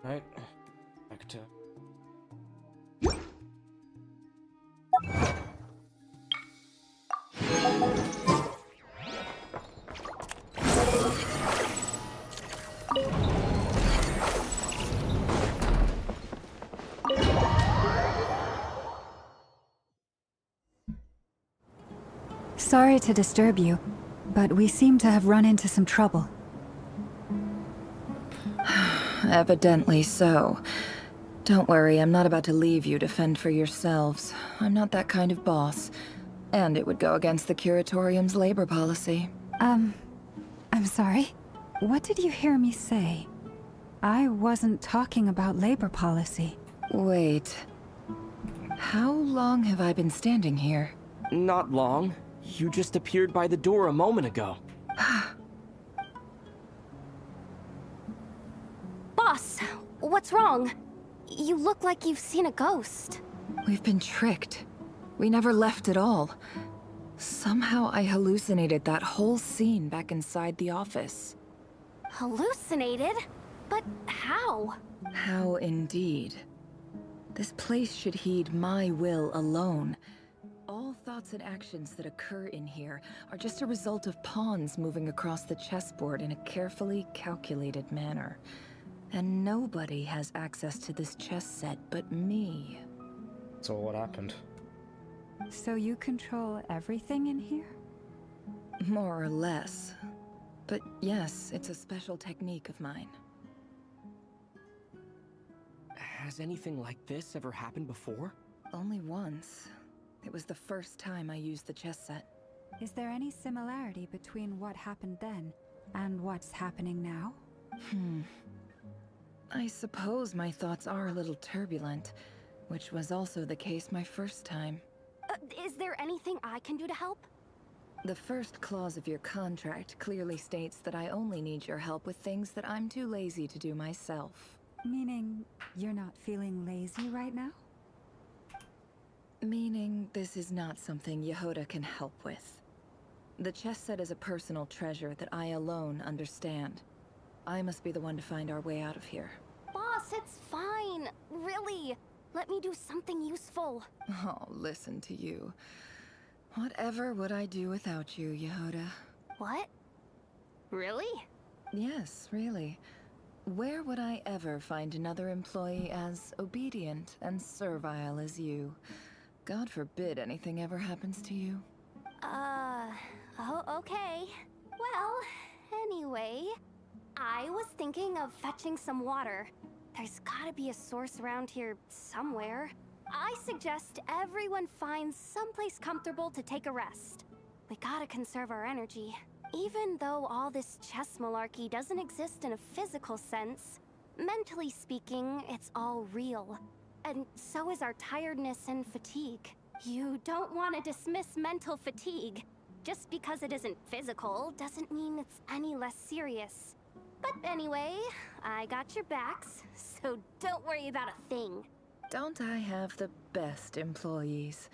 Right, back to... Sorry to disturb you, but we seem to have run into some trouble. Evidently so. Don't worry, I'm not about to leave you to fend for yourselves. I'm not that kind of boss. And it would go against the Curatorium's labor policy. I'm sorry? What did you hear me say? I wasn't talking about labor policy. Wait. How long have I been standing here? Not long. You just appeared by the door a moment ago. Boss, what's wrong? You look like you've seen a ghost. We've been tricked. We never left at all. Somehow I hallucinated that whole scene back inside the office. Hallucinated? But how? How indeed. This place should heed my will alone. All thoughts and actions that occur in here are just a result of pawns moving across the chessboard in a carefully calculated manner. And nobody has access to this chess set but me. So what happened? So you control everything in here? More or less. But yes, it's a special technique of mine. Has anything like this ever happened before? Only once. It was the first time I used the chess set. Is there any similarity between what happened then and what's happening now? I suppose my thoughts are a little turbulent, which was also the case my first time. Is there anything I can do to help? The first clause of your contract clearly states that I only need your help with things that I'm too lazy to do myself. Meaning, you're not feeling lazy right now? Meaning, this is not something Yehoda can help with. The chess set is a personal treasure that I alone understand. I must be the one to find our way out of here. Boss, it's fine. Really. Let me do something useful. Oh, listen to you. Whatever would I do without you, Yehoda? What? Really? Yes, really. Where would I ever find another employee as obedient and servile as you? God forbid anything ever happens to you. Oh, okay. Well, anyway, I was thinking of fetching some water. There's gotta be a source around here somewhere. I suggest everyone finds someplace comfortable to take a rest. We gotta conserve our energy. Even though all this chess malarkey doesn't exist in a physical sense, mentally speaking, it's all real. And so is our tiredness and fatigue. You don't want to dismiss mental fatigue. Just because it isn't physical doesn't mean it's any less serious. But anyway, I got your backs, so don't worry about a thing. Don't I have the best employees?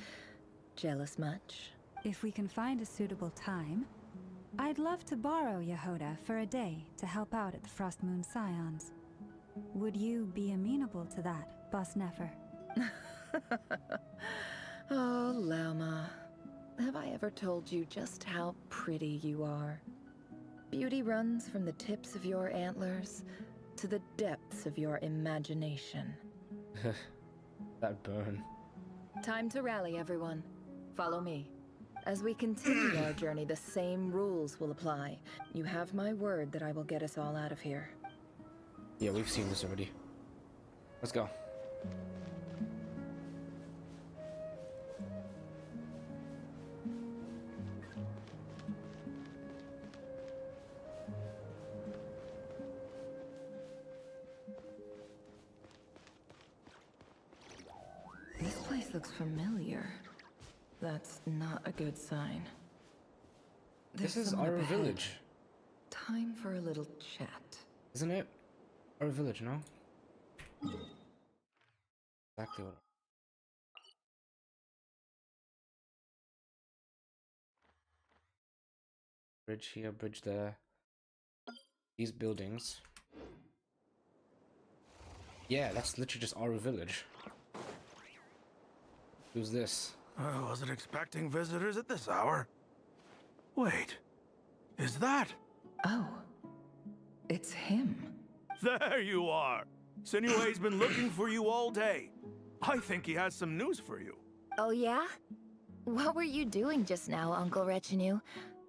Jealous much? If we can find a suitable time, I'd love to borrow Yehoda for a day to help out at the Frost Moon Scions. Would you be amenable to that, Boss Nefer? Oh, Lauma. Have I ever told you just how pretty you are? Beauty runs from the tips of your antlers to the depths of your imagination. That burn. Time to rally, everyone. Follow me. As we continue our journey, the same rules will apply. You have my word that I will get us all out of here. Yeah, we've seen this already. Let's go. This place looks familiar. That's not a good sign. This There's is someone our up ahead. village. Time for a little chat. Isn't it? Or a village, no? Exactly what. Bridge here, bridge there. These buildings. Yeah, that's literally just our village. Who's this? I wasn't expecting visitors at this hour. Wait, is that? Oh, it's him. There you are! Sinue's been looking for you all day. I think he has some news for you. Oh yeah? What were you doing just now, Uncle Retinue?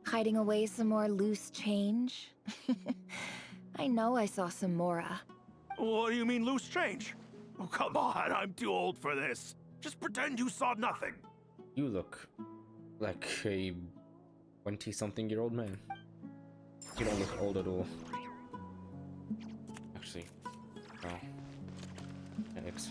Hiding away some more loose change? I know I saw some Mora. What do you mean loose change? Oh, come on, I'm too old for this. Just pretend you saw nothing. You look like a 20-something-year-old man. You don't look old at all. Actually, no. Yikes.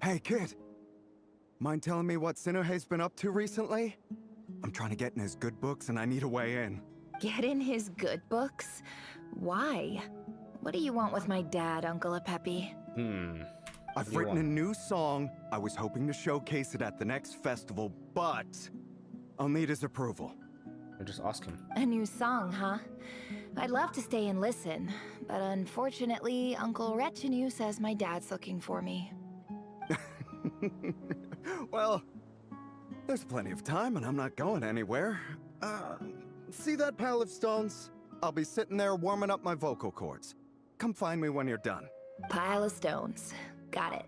Hey, kid. Mind telling me what Sinuhe's been up to recently? I'm trying to get in his good books and I need a way in. Get in his good books? Why? What do you want with my dad, Uncle Apepi? I've written a new song. I was hoping to showcase it at the next festival, but I'll need his approval. I'll just ask him. A new song, huh? I'd love to stay and listen, but unfortunately, Uncle Retinue says my dad's looking for me. Well, there's plenty of time and I'm not going anywhere. See that pile of stones? I'll be sitting there warming up my vocal cords. Come find me when you're done. Pile of stones. Got it.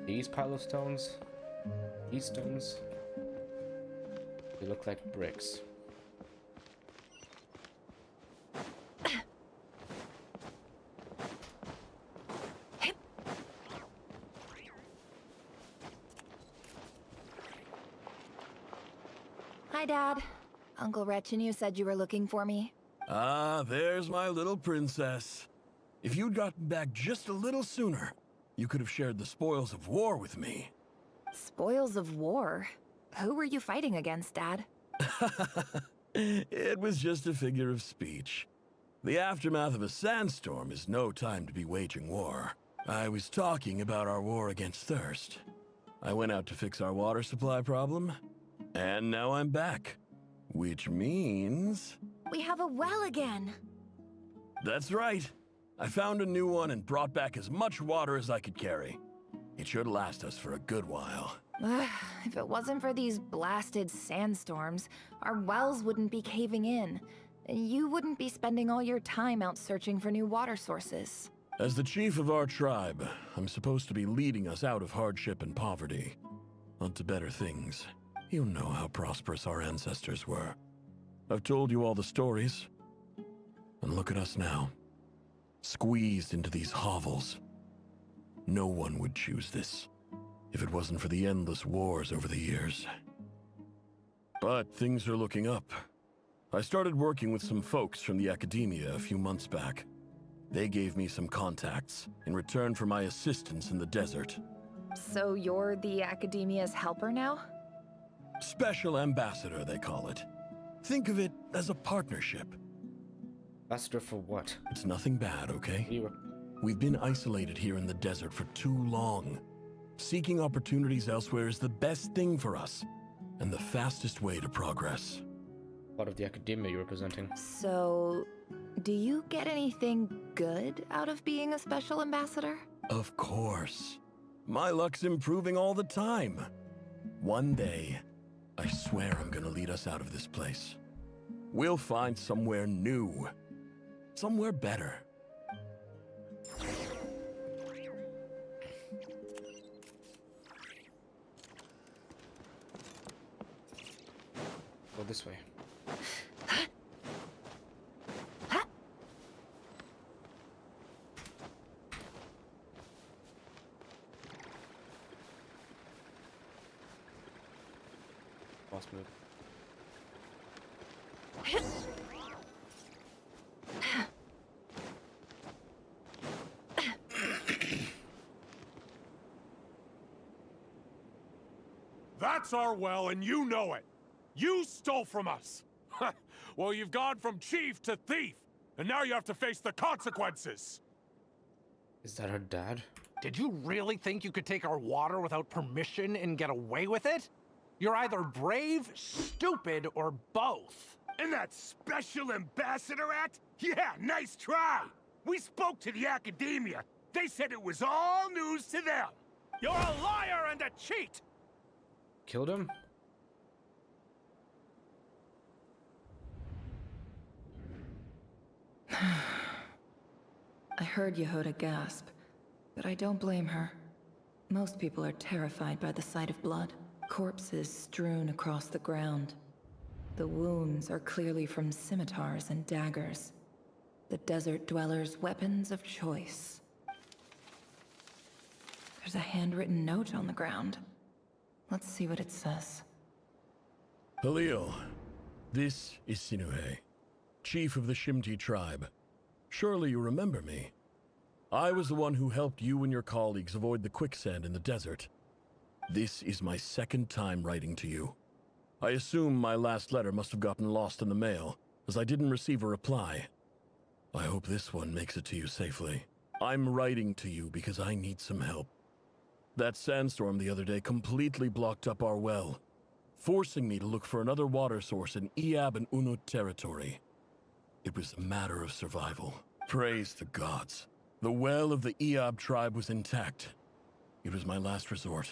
These pile of stones? These stones? They look like bricks. Hi, Dad. Uncle Retinue said you were looking for me. Ah, there's my little princess. If you'd gotten back just a little sooner, you could have shared the spoils of war with me. Spoils of war? Who were you fighting against, Dad? It was just a figure of speech. The aftermath of a sandstorm is no time to be waging war. I was talking about our war against thirst. I went out to fix our water supply problem, and now I'm back. Which means... We have a well again! That's right. I found a new one and brought back as much water as I could carry. It should last us for a good while. If it wasn't for these blasted sandstorms, our wells wouldn't be caving in. You wouldn't be spending all your time out searching for new water sources. As the chief of our tribe, I'm supposed to be leading us out of hardship and poverty, onto better things. You know how prosperous our ancestors were. I've told you all the stories. And look at us now. Squeezed into these hovels. No one would choose this, if it wasn't for the endless wars over the years. But things are looking up. I started working with some folks from the academia a few months back. They gave me some contacts in return for my assistance in the desert. So you're the academia's helper now? Special ambassador, they call it. Think of it as a partnership. Ambassador for what? It's nothing bad, okay? You We've been isolated here in the desert for too long. Seeking opportunities elsewhere is the best thing for us, and the fastest way to progress. part of the academia you're representing. So, do you get anything good out of being a special ambassador? Of course. My luck's improving all the time. One day, I swear I'm gonna lead us out of this place. We'll find somewhere new. Somewhere better. Go this way. Boss move. That's our well, and you know it. You stole from us. Well, you've gone from chief to thief, and now you have to face the consequences. Is that her dad? Did you really think you could take our water without permission and get away with it? You're either brave, stupid, or both. And that Special Ambassador Act? Yeah, nice try. We spoke to the academia. They said it was all news to them. You're a liar and a cheat! Killed him? I heard Yehoda gasp, but I don't blame her. Most people are terrified by the sight of blood. Corpses strewn across the ground. The wounds are clearly from scimitars and daggers. The desert dwellers' weapons of choice. There's a handwritten note on the ground. Let's see what it says. Halil, this is Sinuhe, chief of the Shimti tribe. Surely you remember me. I was the one who helped you and your colleagues avoid the quicksand in the desert. This is my second time writing to you. I assume my last letter must have gotten lost in the mail, as I didn't receive a reply. I hope this one makes it to you safely. I'm writing to you because I need some help. That sandstorm the other day completely blocked up our well, forcing me to look for another water source in Iab and Unut territory. It was a matter of survival. Praise the gods. The well of the Iab tribe was intact. It was my last resort.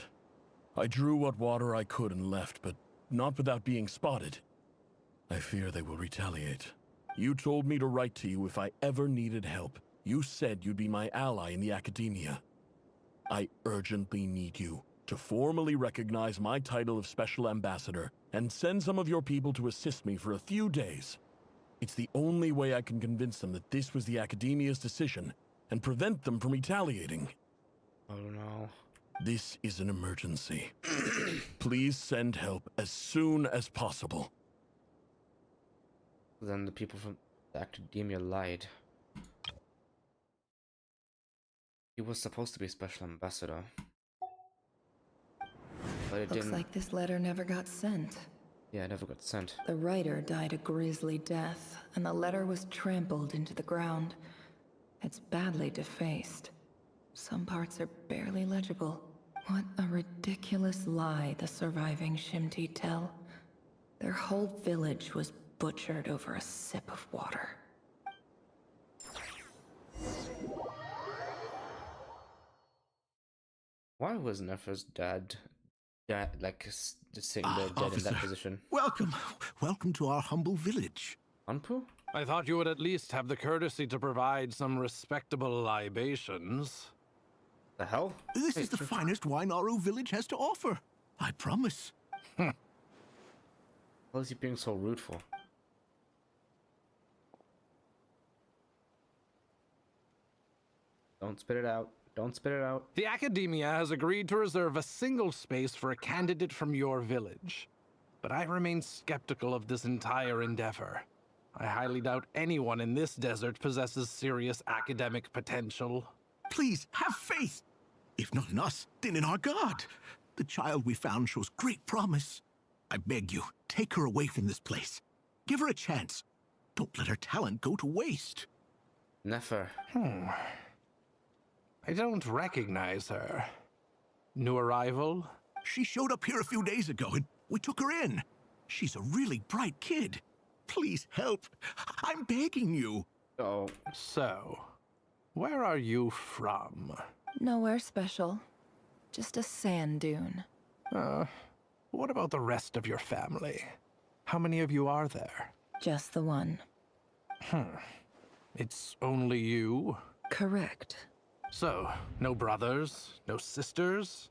I drew what water I could and left, but not without being spotted. I fear they will retaliate. You told me to write to you if I ever needed help. You said you'd be my ally in the academia. I urgently need you to formally recognize my title of Special Ambassador and send some of your people to assist me for a few days. It's the only way I can convince them that this was the academia's decision and prevent them from retaliating. Oh no. This is an emergency. Please send help as soon as possible. Then the people from the academia lied. He was supposed to be special ambassador. But it Looks didn't. like this letter never got sent. Yeah, it never got sent. The writer died a grisly death, and the letter was trampled into the ground. It's badly defaced. Some parts are barely legible. What a ridiculous lie the surviving Shimti tell. Their whole village was butchered over a sip of water. Why was Nefer's dad like just sitting there dead in that position? Welcome to our humble village. Anpu? I thought you would at least have the courtesy to provide some respectable libations. The hell? This is the finest wine Aru village has to offer. I promise. What is he being so rude for? Don't spit it out. Don't spit it out. The Academia has agreed to reserve a single space for a candidate from your village. But I remain skeptical of this entire endeavor. I highly doubt anyone in this desert possesses serious academic potential. Please, have faith. If not in us, then in our god. The child we found shows great promise. I beg you, take her away from this place. Give her a chance. Don't let her talent go to waste. Nefer. I don't recognize her. New arrival? She showed up here a few days ago and we took her in. She's a really bright kid. Please help. I'm begging you. Oh. So, where are you from? Nowhere special. Just a sand dune. What about the rest of your family? How many of you are there? Just the one. It's only you? Correct. So, no brothers, no sisters,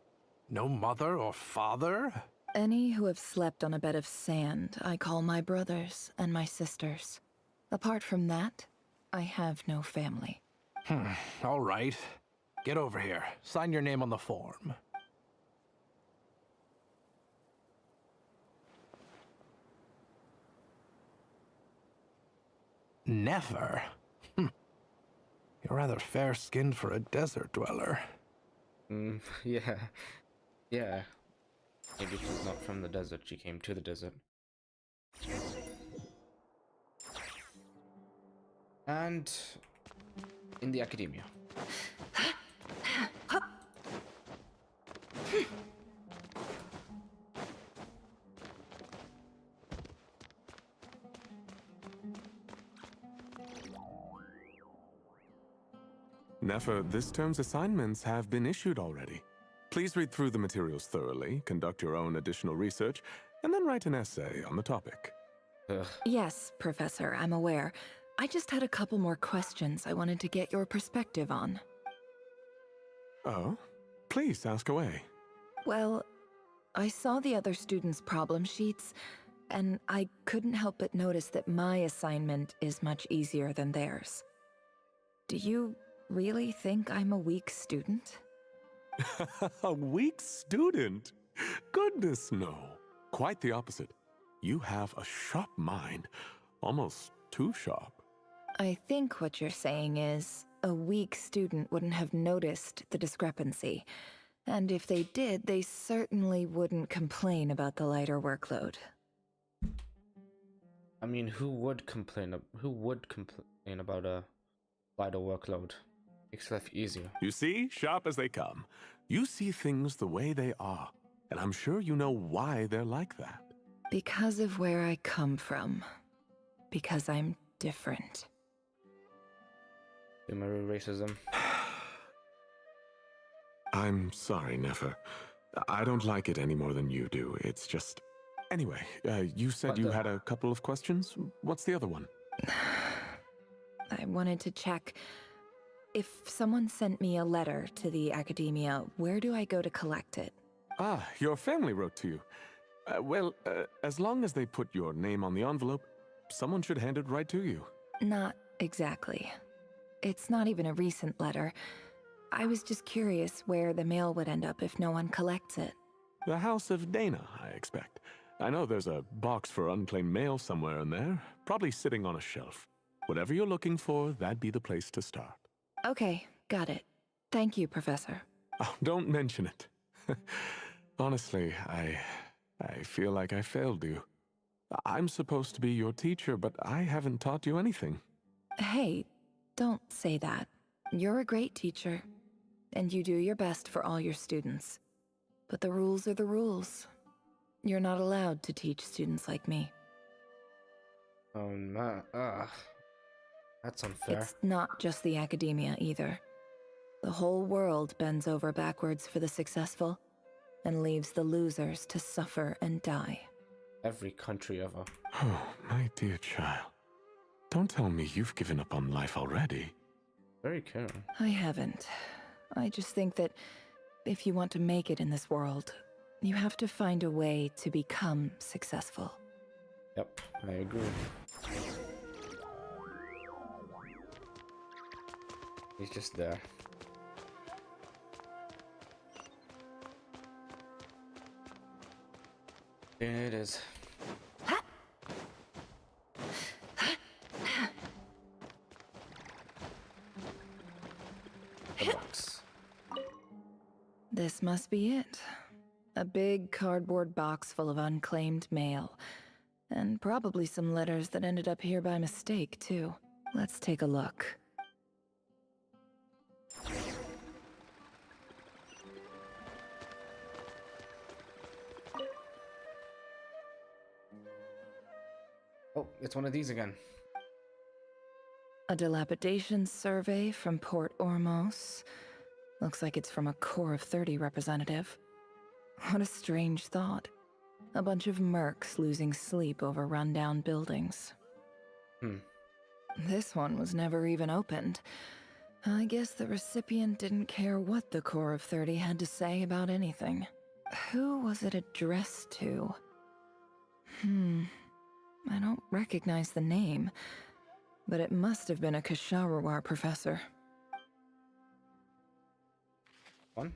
no mother or father? Any who have slept on a bed of sand, I call my brothers and my sisters. Apart from that, I have no family. All right. Get over here. Sign your name on the form. Never? You're rather fair-skinned for a desert dweller. Yeah. Yeah. Maybe she's not from the desert, she came to the desert. And in the academia. Nefer, this term's assignments have been issued already. Please read through the materials thoroughly, conduct your own additional research, and then write an essay on the topic. Ugh. Yes, Professor, I'm aware. I just had a couple more questions I wanted to get your perspective on. Oh? Please ask away. Well, I saw the other students' problem sheets, and I couldn't help but notice that my assignment is much easier than theirs. Do you really think I'm a weak student? A weak student? Goodness, no. Quite the opposite. You have a sharp mind. Almost too sharp. I think what you're saying is, a weak student wouldn't have noticed the discrepancy. And if they did, they certainly wouldn't complain about the lighter workload. I mean, who would complain about a lighter workload? Makes life easier. You see, sharp as they come. You see things the way they are, and I'm sure you know why they're like that. Because of where I come from. Because I'm different. Sumeru racism. I'm sorry, Nefer. I don't like it any more than you do. It's just... Anyway, you said you had a couple of questions? What's the other one? I wanted to check. If someone sent me a letter to the academia, where do I go to collect it? Ah, your family wrote to you. As long as they put your name on the envelope, someone should hand it right to you. Not exactly. It's not even a recent letter. I was just curious where the mail would end up if no one collects it. The House of Dana, I expect. I know there's a box for unclaimed mail somewhere in there, probably sitting on a shelf. Whatever you're looking for, that'd be the place to start. Okay, got it. Thank you, Professor. Oh, don't mention it. Honestly, I feel like I failed you. I'm supposed to be your teacher, but I haven't taught you anything. Hey, don't say that. You're a great teacher, and you do your best for all your students. But the rules are the rules. You're not allowed to teach students like me. Oh, man. That's unfair. It's not just the academia either. The whole world bends over backwards for the successful and leaves the losers to suffer and die. Every country ever. Oh, my dear child. Don't tell me you've given up on life already. Very caring. I haven't. I just think that if you want to make it in this world, you have to find a way to become successful. Yep, I agree. He's just there. There it is. The box. This must be it. A big cardboard box full of unclaimed mail. And probably some letters that ended up here by mistake, too. Let's take a look. Oh, it's one of these again. A dilapidation survey from Port Ormos. Looks like it's from a Core of 30 representative. What a strange thought. A bunch of mercs losing sleep over rundown buildings. This one was never even opened. I guess the recipient didn't care what the Core of 30 had to say about anything. Who was it addressed to? I don't recognize the name, but it must have been a Kasharawar professor. One?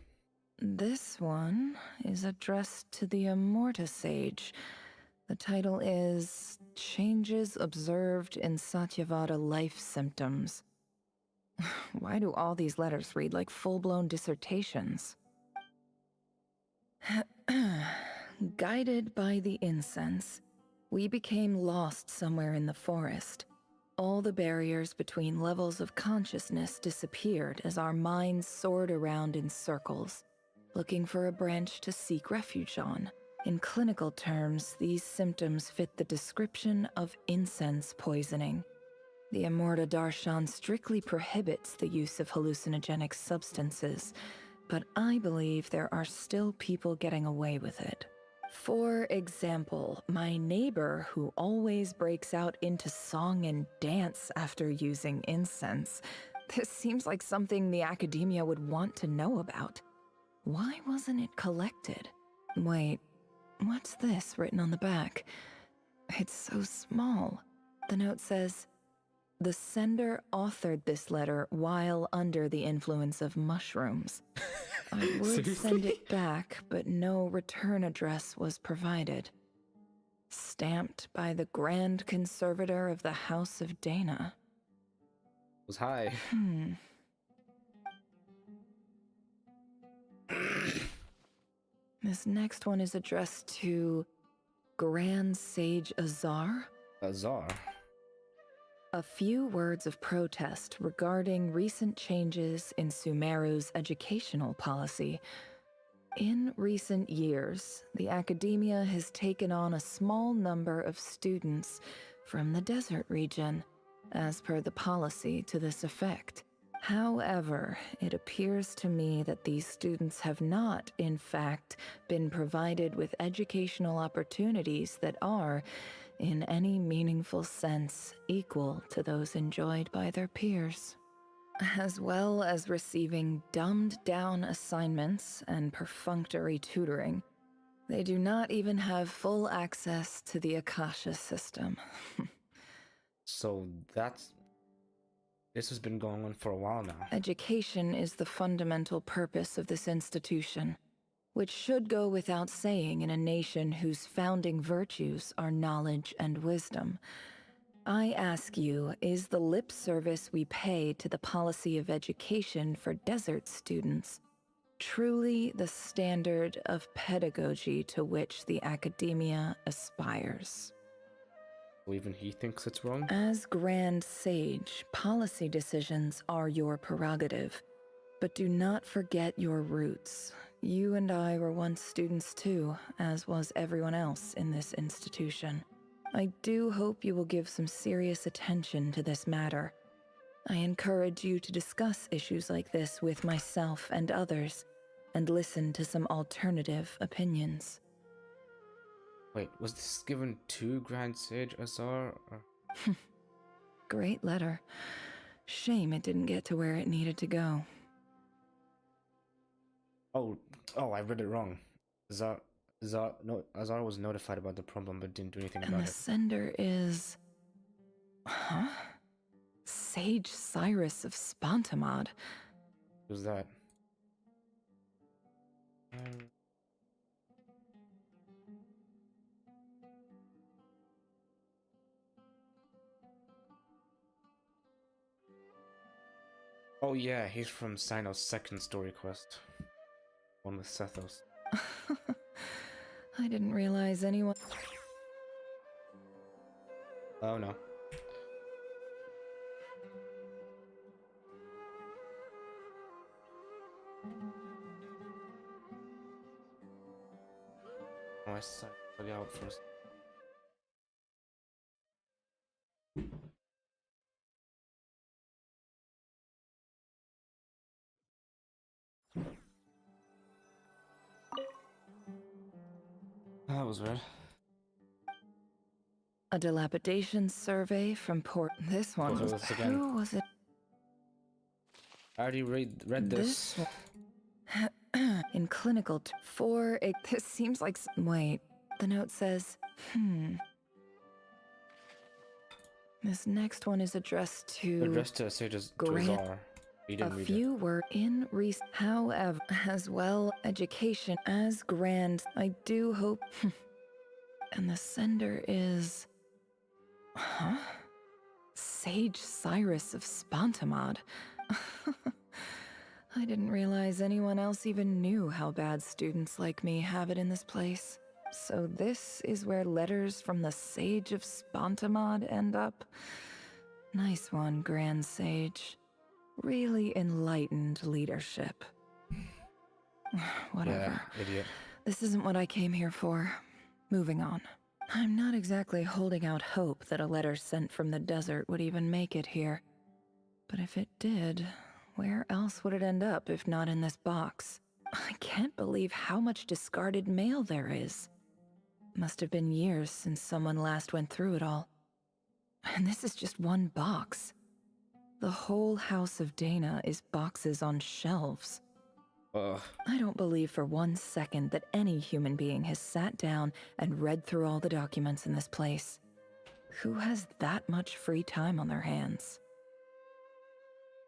This one is addressed to the Immorta Sage. The title is Changes Observed in Satyavada Life Symptoms. Why do all these letters read like full-blown dissertations? Guided by the incense, we became lost somewhere in the forest. All the barriers between levels of consciousness disappeared as our minds soared around in circles, looking for a branch to seek refuge on. In clinical terms, these symptoms fit the description of incense poisoning. The Amorta Darshan strictly prohibits the use of hallucinogenic substances, but I believe there are still people getting away with it. For example, my neighbor who always breaks out into song and dance after using incense. This seems like something the academia would want to know about. Why wasn't it collected? Wait, what's this written on the back? It's so small. The note says, "The sender authored this letter while under the influence of mushrooms. I would send it back, but no return address was provided. Stamped by the Grand Conservator of the House of Dana." Was high. This next one is addressed to Grand Sage Azar. Azar? A few words of protest regarding recent changes in Sumeru's educational policy. In recent years, the academia has taken on a small number of students from the desert region, as per the policy to this effect. However, it appears to me that these students have not, in fact, been provided with educational opportunities that are, in any meaningful sense, equal to those enjoyed by their peers. As well as receiving dumbed-down assignments and perfunctory tutoring, they do not even have full access to the Akasha system. So this has been going on for a while now. Education is the fundamental purpose of this institution, which should go without saying in a nation whose founding virtues are knowledge and wisdom. I ask you, is the lip service we pay to the policy of education for desert students truly the standard of pedagogy to which the academia aspires? So even he thinks it's wrong? As Grand Sage, policy decisions are your prerogative, but do not forget your roots. You and I were once students too, as was everyone else in this institution. I do hope you will give some serious attention to this matter. I encourage you to discuss issues like this with myself and others, and listen to some alternative opinions. Wait, was this given to Grand Sage Azar? Or... Great letter. Shame it didn't get to where it needed to go. Oh, I read it wrong. Azar was notified about the problem but didn't do anything about And it. the sender is... Huh? Sage Cyrus of Spontamod. Who's that? Oh yeah, he's from Sino's second story quest. One with Sethos. I didn't realize anyone... Oh no. Oh, I saw it out first. That was weird. A dilapidation survey from Port... This one Oh, was... this again. Who was it? I already read this. one. In clinical... This seems like... Wait. The note says... This next one is addressed to... Addressed to Sage's Grant. Azar. He didn't A read few were in however, as well education as grand. I do hope. And the sender is. Huh? Sage Cyrus of Spontamod. I didn't realize anyone else even knew how bad students like me have it in this place. So this is where letters from the Sage of Spontamod end up? Nice one, Grand Sage. Really enlightened leadership. Whatever. Yeah, idiot. This isn't what I came here for. Moving on. I'm not exactly holding out hope that a letter sent from the desert would even make it here. But if it did, where else would it end up if not in this box? I can't believe how much discarded mail there is. Must have been years since someone last went through it all. And this is just one box. The whole House of Dana is boxes on shelves. I don't believe for 1 second that any human being has sat down and read through all the documents in this place. Who has that much free time on their hands?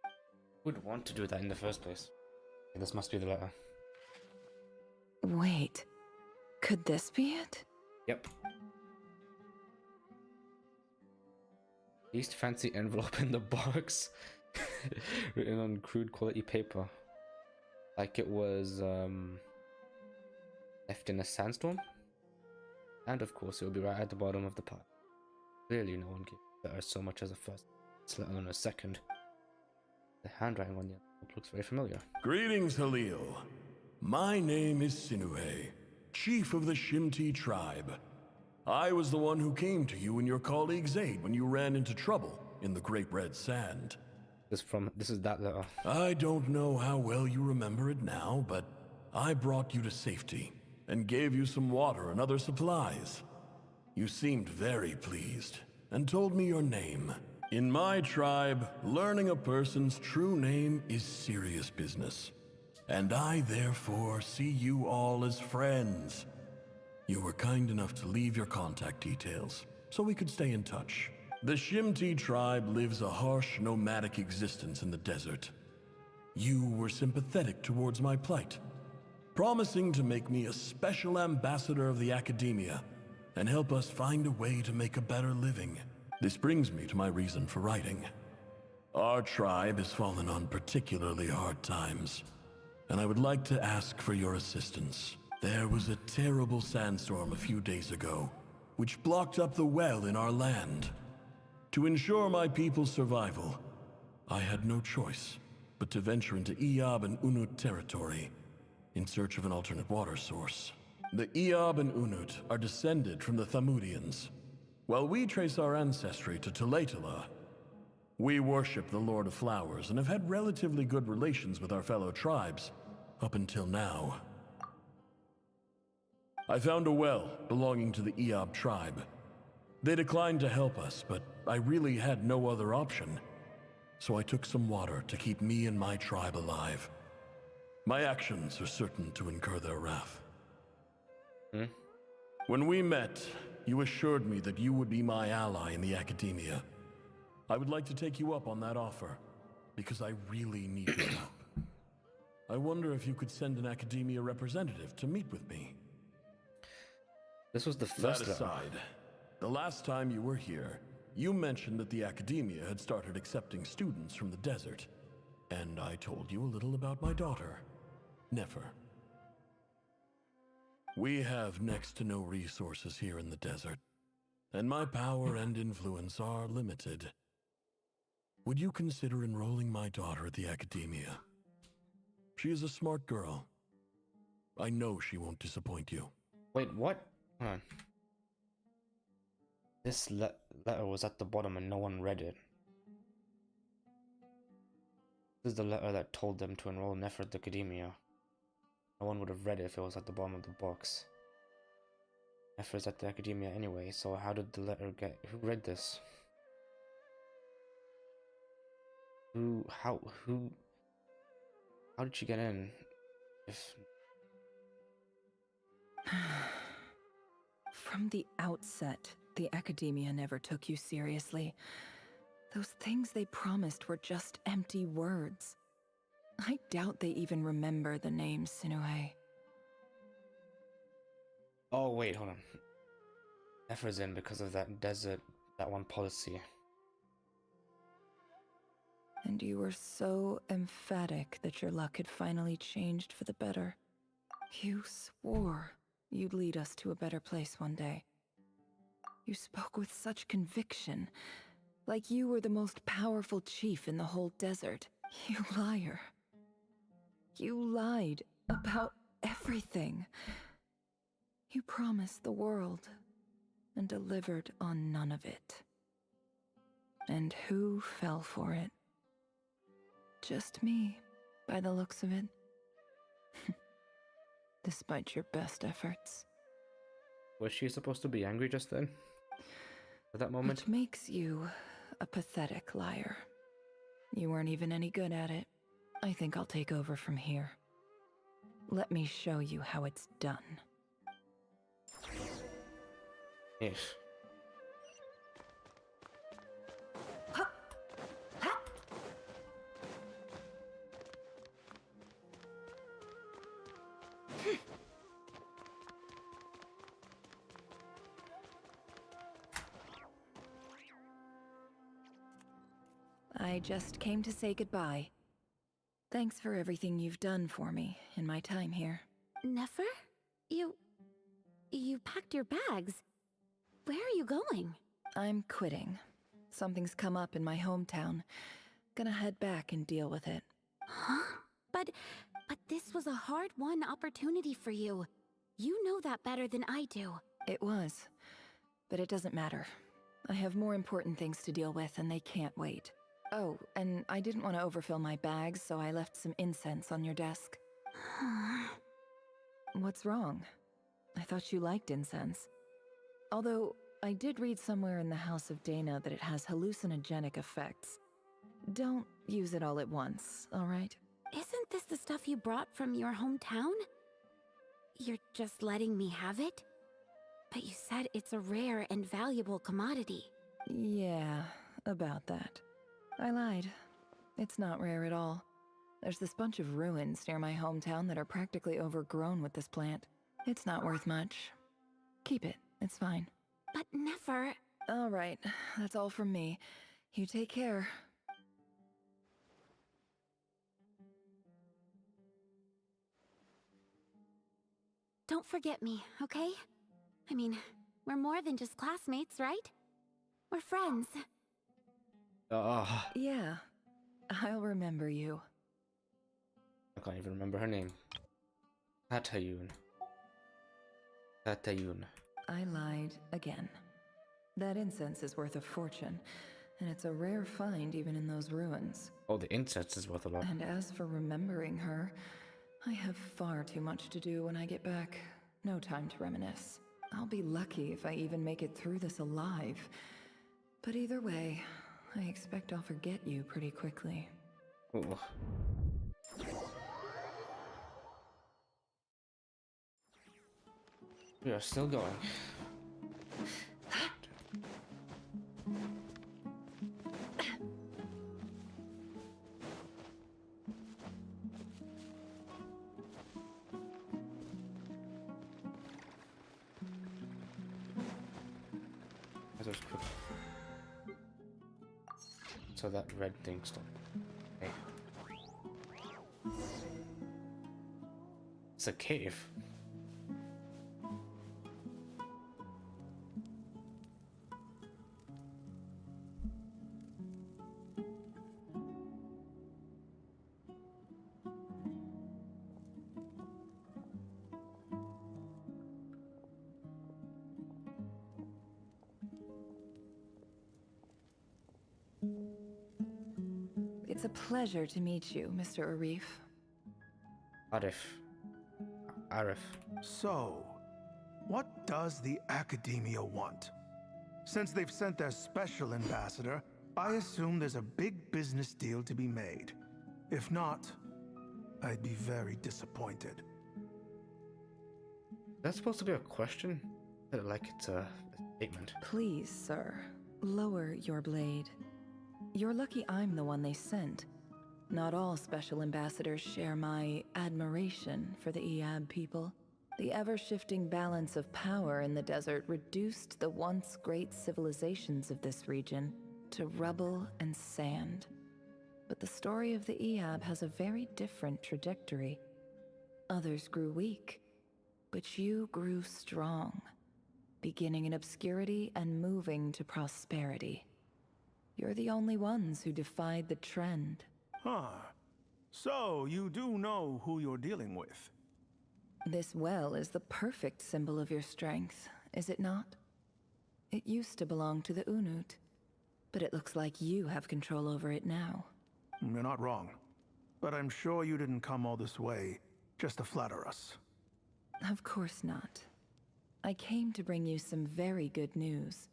Who would want to do that in the first place? This must be the letter. Wait, could this be it? Yep. Least fancy envelope in the box. Written on crude quality paper. Like it was left in a sandstorm. And of course it will be right at the bottom of the pot. Clearly no one gives letters so much as a first, let alone a second. The handwriting on the envelope looks very familiar. Greetings, Halil. My name is Sinue, chief of the Shimti tribe. I was the one who came to you and your colleague's aid when you ran into trouble in the Great Red Sand. This is that letter. I don't know how well you remember it now, but I brought you to safety and gave you some water and other supplies. You seemed very pleased and told me your name. In my tribe, learning a person's true name is serious business, and I therefore see you all as friends. You were kind enough to leave your contact details so we could stay in touch. The Shimti tribe lives a harsh, nomadic existence in the desert. You were sympathetic towards my plight, promising to make me a special ambassador of the academia and help us find a way to make a better living. This brings me to my reason for writing. Our tribe has fallen on particularly hard times, and I would like to ask for your assistance. There was a terrible sandstorm a few days ago, which blocked up the well in our land. To ensure my people's survival, I had no choice but to venture into Eob and Unut territory in search of an alternate water source. The Eob and Unut are descended from the Thamudians, while we trace our ancestry to Tulatala. We worship the Lord of Flowers and have had relatively good relations with our fellow tribes up until now. I found a well belonging to the Eob tribe. They declined to help us, but I really had no other option. So I took some water to keep me and my tribe alive. My actions are certain to incur their wrath. When we met, you assured me that you would be my ally in the academia. I would like to take you up on that offer, because I really need your help. I wonder if you could send an academia representative to meet with me. This was the first That aside, the last time you were here, you mentioned that the academia had started accepting students from the desert, and I told you a little about my daughter, Nefer. We have next to no resources here in the desert, and my power and influence are limited. Would you consider enrolling my daughter at the academia? She is a smart girl. I know she won't disappoint you. Wait, what? Hold on. This letter was at the bottom and no one read it. This is the letter that told them to enroll Nefer at the academia. No one would have read it if it was at the bottom of the box. Nefer's at the academia anyway, so how did the letter get... Who read this? How did she get in? If... From the outset, the academia never took you seriously. Those things they promised were just empty words. I doubt they even remember the name Sinue. Oh wait, hold on. Nefer's in because of that one policy. And you were so emphatic that your luck had finally changed for the better. You swore you'd lead us to a better place one day. You spoke with such conviction, like you were the most powerful chief in the whole desert. You liar. You lied about everything. You promised the world and delivered on none of it. And who fell for it? Just me, by the looks of it. Despite your best efforts. Was she supposed to be angry just then? At that moment? Which makes you a pathetic liar. You weren't even any good at it. I think I'll take over from here. Let me show you how it's done. Yes. I just came to say goodbye. Thanks for everything you've done for me in my time here. Nefer? You packed your bags. Where are you going? I'm quitting. Something's come up in my hometown. Gonna head back and deal with it. Huh? But this was a hard-won opportunity for you. You know that better than I do. It was. But it doesn't matter. I have more important things to deal with and they can't wait. Oh, and I didn't want to overfill my bags, so I left some incense on your desk. What's wrong? I thought you liked incense. Although, I did read somewhere in the House of Dana that it has hallucinogenic effects. Don't use it all at once, alright? Isn't this the stuff you brought from your hometown? You're just letting me have it? But you said it's a rare and valuable commodity. Yeah, about that. I lied. It's not rare at all. There's this bunch of ruins near my hometown that are practically overgrown with this plant. It's not worth much. Keep it. It's fine. But Nefer... All right. That's all from me. You take care. Don't forget me, okay? I mean, we're more than just classmates, right? We're friends. Yeah. I'll remember you. I can't even remember her name. Hatayun. Hatayun. I lied again. That incense is worth a fortune, and it's a rare find even in those ruins. Oh, the incense is worth a lot. And as for remembering her, I have far too much to do when I get back. No time to reminisce. I'll be lucky if I even make it through this alive. But either way, I expect I'll forget you pretty quickly. Ooh. We are still going. So that red thing stopped. Okay. It's a cave. It's a pleasure to meet you, Mr. Arif. Arif. So, what does the Academia want? Since they've sent their special ambassador, I assume there's a big business deal to be made. If not, I'd be very disappointed. That's supposed to be a question? Like it's a statement. Please, sir, lower your blade. You're lucky I'm the one they sent. Not all special ambassadors share my admiration for the Iab people. The ever-shifting balance of power in the desert reduced the once great civilizations of this region to rubble and sand. But the story of the Iab has a very different trajectory. Others grew weak, But you grew strong, beginning in obscurity and moving to prosperity. You're the only ones who defied the trend. Huh. So, you do know who you're dealing with. This well is the perfect symbol of your strength, is it not? It used to belong to the Unut, but it looks like you have control over it now. You're not wrong. But I'm sure you didn't come all this way just to flatter us. Of course not. I came to bring you some very good news.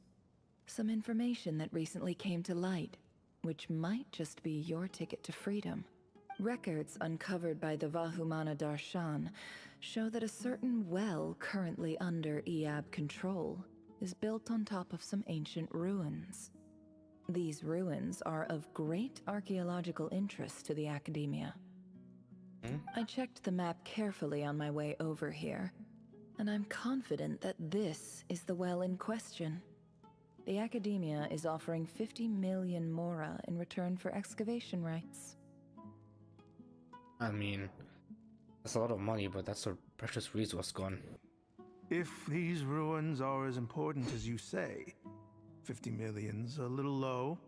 Some information that recently came to light, which might just be your ticket to freedom. Records uncovered by the Vahumana Darshan show that a certain well currently under Iab control is built on top of some ancient ruins. These ruins are of great archaeological interest to the Academia. I checked the map carefully on my way over here, and I'm confident that this is the well in question. The Academia is offering 50 million mora in return for excavation rights. I mean, that's a lot of money, but that's a precious resource gone. If these ruins are as important as you say, 50 million's a little low,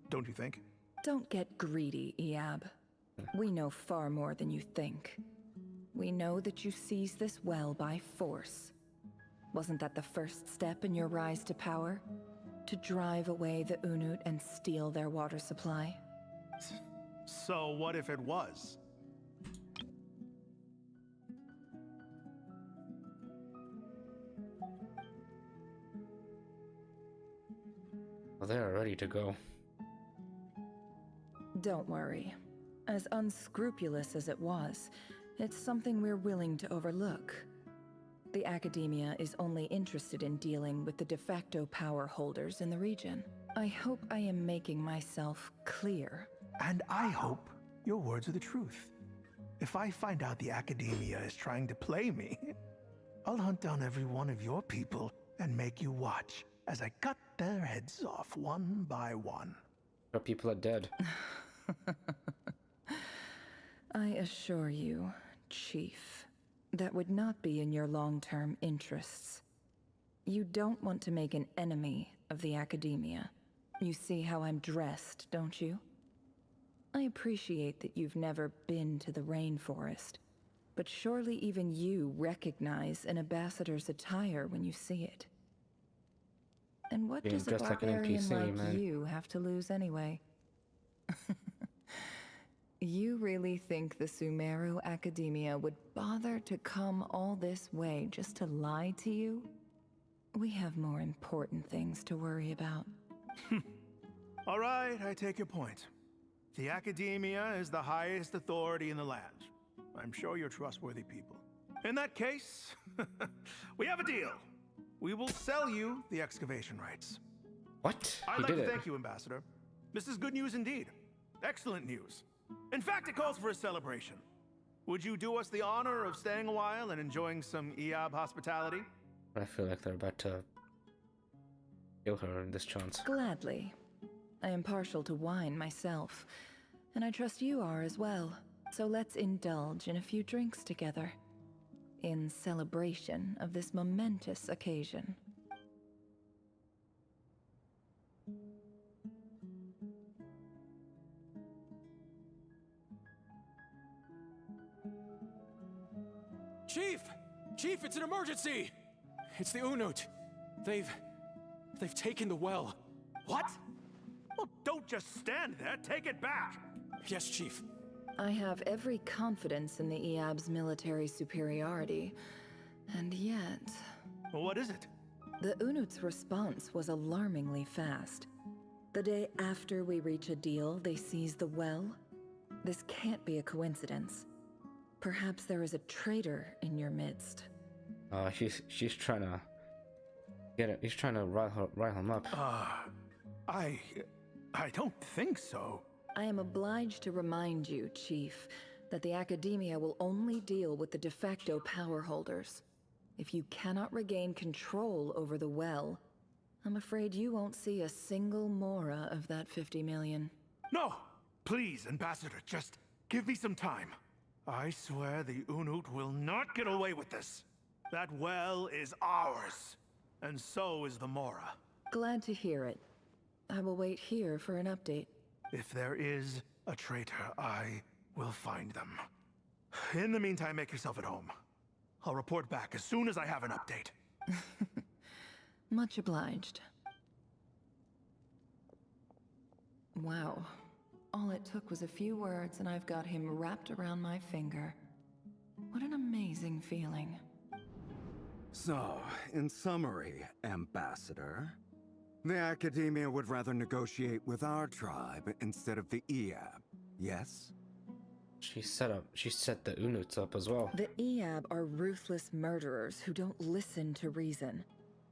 don't you think? Don't get greedy, Iab. We know far more than you think. We know that you seized this well by force. Wasn't that the first step in your rise to power? To drive away the Unut and steal their water supply? So what if it was? Well, they're ready to go. Don't worry. As unscrupulous as it was, it's something we're willing to overlook. The Academia is only interested in dealing with the de facto power holders in the region. I hope I am making myself clear. And I hope your words are the truth. If I find out the Academia is trying to play me, I'll hunt down every one of your people and make you watch as I cut their heads off one by one. Our people are dead. I assure you, Chief, that would not be in your long-term interests. You don't want to make an enemy of the Academia. You see how I'm dressed, don't you? I appreciate that you've never been to the rainforest, but surely even you recognize an ambassador's attire when you see it. And what Being does a dressed like an barbarian NPC, like man. you have to lose anyway? You really think the Sumeru Academia would bother to come all this way just to lie to you? We have more important things to worry about. All right, I take your point. The Academia is the highest authority in the land. I'm sure you're trustworthy people. In that case, we have a deal. We will sell you the excavation rights. What? I'd He like did to it. thank you, Ambassador. This is good news indeed. Excellent news. In fact, it calls for a celebration. Would you do us the honor of staying a while and enjoying some Iab hospitality? I feel like they're about to kill her in this chance. Gladly. I am partial to wine myself, and I trust you are as well. So let's indulge in a few drinks together, in celebration of this momentous occasion. Chief! Chief, it's an emergency! It's the Unut. They've taken the well. What? Well, don't just stand there. Take it back. Yes, Chief. I have every confidence in the Iab's military superiority, and yet... Well, what is it? The Unut's response was alarmingly fast. The day after we reach a deal, they seize the well. This can't be a coincidence. Perhaps there is a traitor in your midst. She's trying to get it. He's trying to rile him up. I don't think so. I am obliged to remind you, Chief, that the Academia will only deal with the de facto power holders. If you cannot regain control over the well, I'm afraid you won't see a single mora of that 50 million. No! Please, Ambassador, just give me some time. I swear the Unut will not get away with this. That well is ours. And so is the Mora. Glad to hear it. I will wait here for an update. If there is a traitor, I will find them. In the meantime, make yourself at home. I'll report back as soon as I have an update. Much obliged. Wow. All it took was a few words and I've got him wrapped around my finger. What an amazing feeling. So, in summary, Ambassador, the Academia would rather negotiate with our tribe instead of the Eab, yes? She set the Unuts up as well. The Eab are ruthless murderers who don't listen to reason.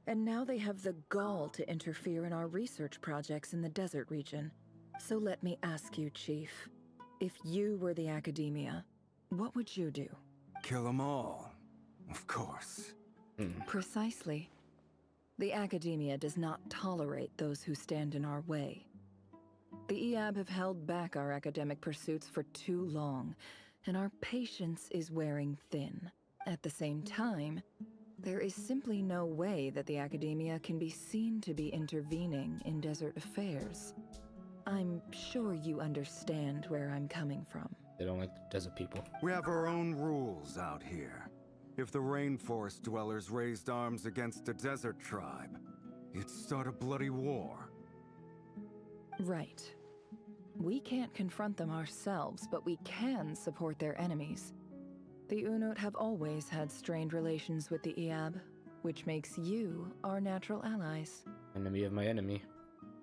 And now they have the gall to interfere in our research projects in the desert region. So let me ask you, Chief. If you were the Academia, what would you do? Kill them all, of course. Precisely. The Academia does not tolerate those who stand in our way. The Eab have held back our academic pursuits for too long, and our patience is wearing thin. At the same time, there is simply no way that the Academia can be seen to be intervening in desert affairs. I'm sure you understand where I'm coming from. They don't like the desert people. We have our own rules out here. If the rainforest dwellers raised arms against a desert tribe, it'd start a bloody war. Right. We can't confront them ourselves, but we can support their enemies. The Unut have always had strained relations with the Eab, which makes you our natural allies. Enemy of my enemy,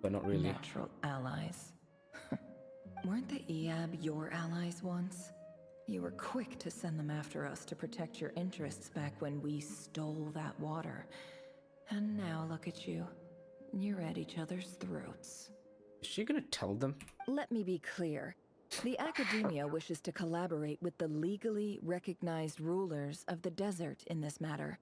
but not really. Natural allies. Weren't the Eab your allies once? You were quick to send them after us to protect your interests back when we stole that water. And now look at you. You're at each other's throats. Is she gonna tell them? Let me be clear. The Academia wishes to collaborate with the legally recognized rulers of the desert in this matter.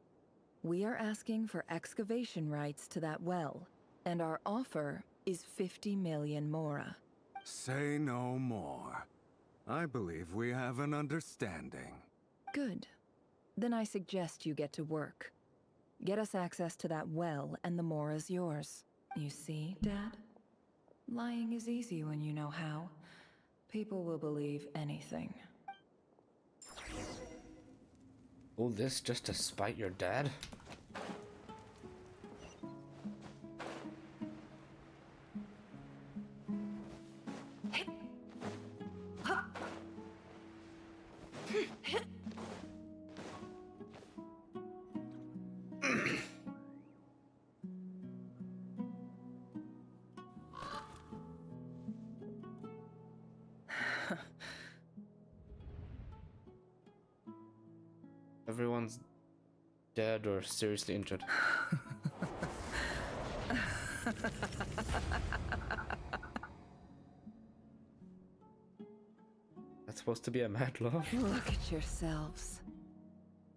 We are asking for excavation rights to that well, and our offer is 50 million mora. Say no more. I believe we have an understanding. Good. Then I suggest you get to work. Get us access to that well, and the mora's yours. You see, Dad? Lying is easy when you know how. People will believe anything. All this just to spite your dad? Everyone's dead or seriously injured. That's supposed to be a mad laugh. Look at yourselves.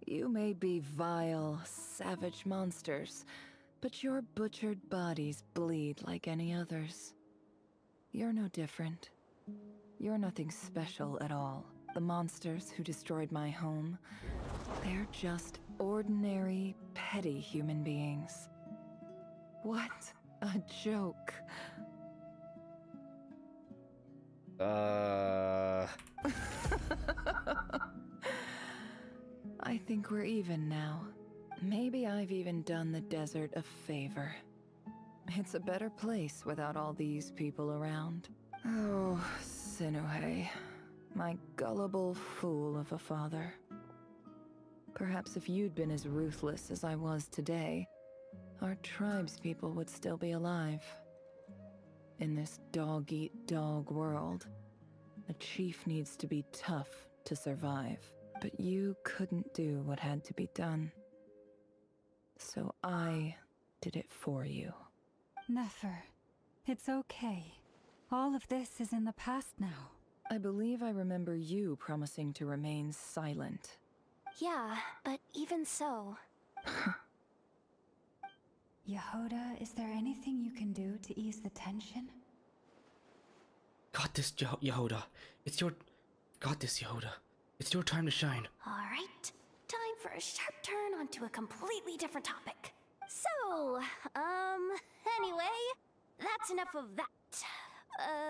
You may be vile, savage monsters, but your butchered bodies bleed like any others. You're no different. You're nothing special at all. The monsters who destroyed my home, they're just ordinary, petty human beings. What a joke. I think we're even now. Maybe I've even done the desert a favor. It's a better place without all these people around. Oh, Sinuhe, my gullible fool of a father. Perhaps if you'd been as ruthless as I was today, our tribespeople would still be alive. In this dog-eat-dog world, a chief needs to be tough to survive. But you couldn't do what had to be done. So I did it for you. Nefer, it's okay. All of this is in the past now. I believe I remember you promising to remain silent. Yeah, but even so. Yehoda, is there anything you can do to ease the tension? Got this, Yehoda. Got this, Yehoda. It's your time to shine. All right, time for a sharp turn onto a completely different topic. So, anyway, that's enough of that.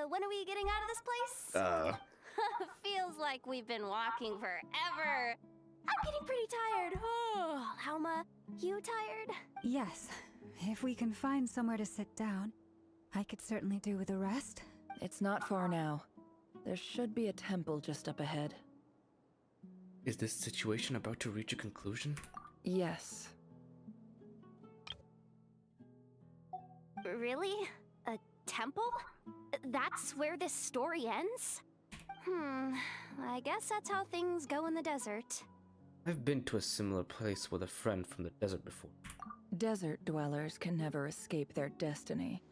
When are we getting out of this place? Feels like we've been walking forever. I'm getting pretty tired. Oh, Lauma, you tired? Yes. If we can find somewhere to sit down, I could certainly do with a rest. It's not far now. There should be a temple just up ahead. Is this situation about to reach a conclusion? Yes. Really? A temple? That's where this story ends? I guess that's how things go in the desert. I've been to a similar place with a friend from the desert before. Desert dwellers can never escape their destiny.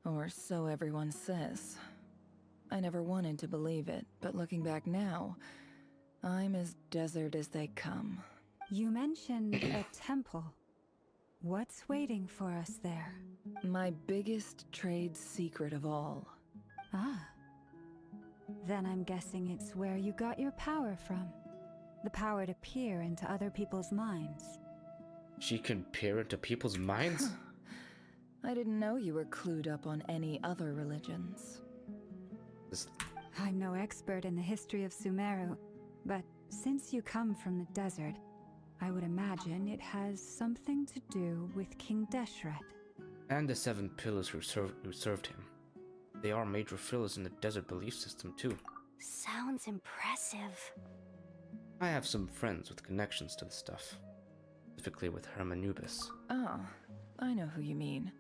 Or so everyone says. I never wanted to believe it, but looking back now, I'm as desert as they come. You mentioned a temple. What's waiting for us there? My biggest trade secret of all. Ah. Then I'm guessing it's where you got your power from. The power to peer into other people's minds. She can peer into people's minds? I didn't know you were clued up on any other religions. I'm no expert in the history of Sumeru, but since you come from the desert, I would imagine it has something to do with King Deshret. And the 7 pillars who served him. They are major fillers in the desert belief system too. Sounds impressive. I have some friends with connections to the stuff. Specifically with Hermanubis. Oh, I know who you mean.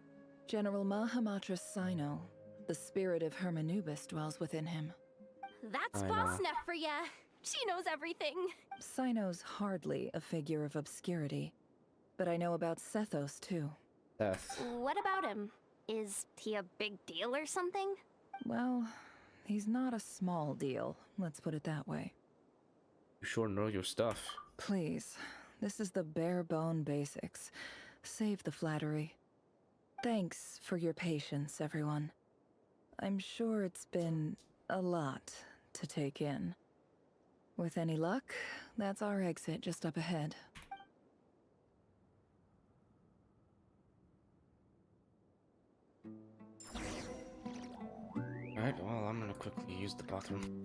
General Mahamatras Sino. The spirit of Hermanubis dwells within him. That's I Boss know. Neff for ya. She knows everything. Sino's hardly a figure of obscurity. But I know about Sethos too. Death. What about him? Is he a big deal or something? Well, he's not a small deal, let's put it that way. You sure know your stuff. Please, this is the bare bone basics. Save the flattery. Thanks for your patience, everyone. I'm sure it's been a lot to take in. With any luck, that's our exit just up ahead. Alright, well, I'm gonna quickly use the bathroom.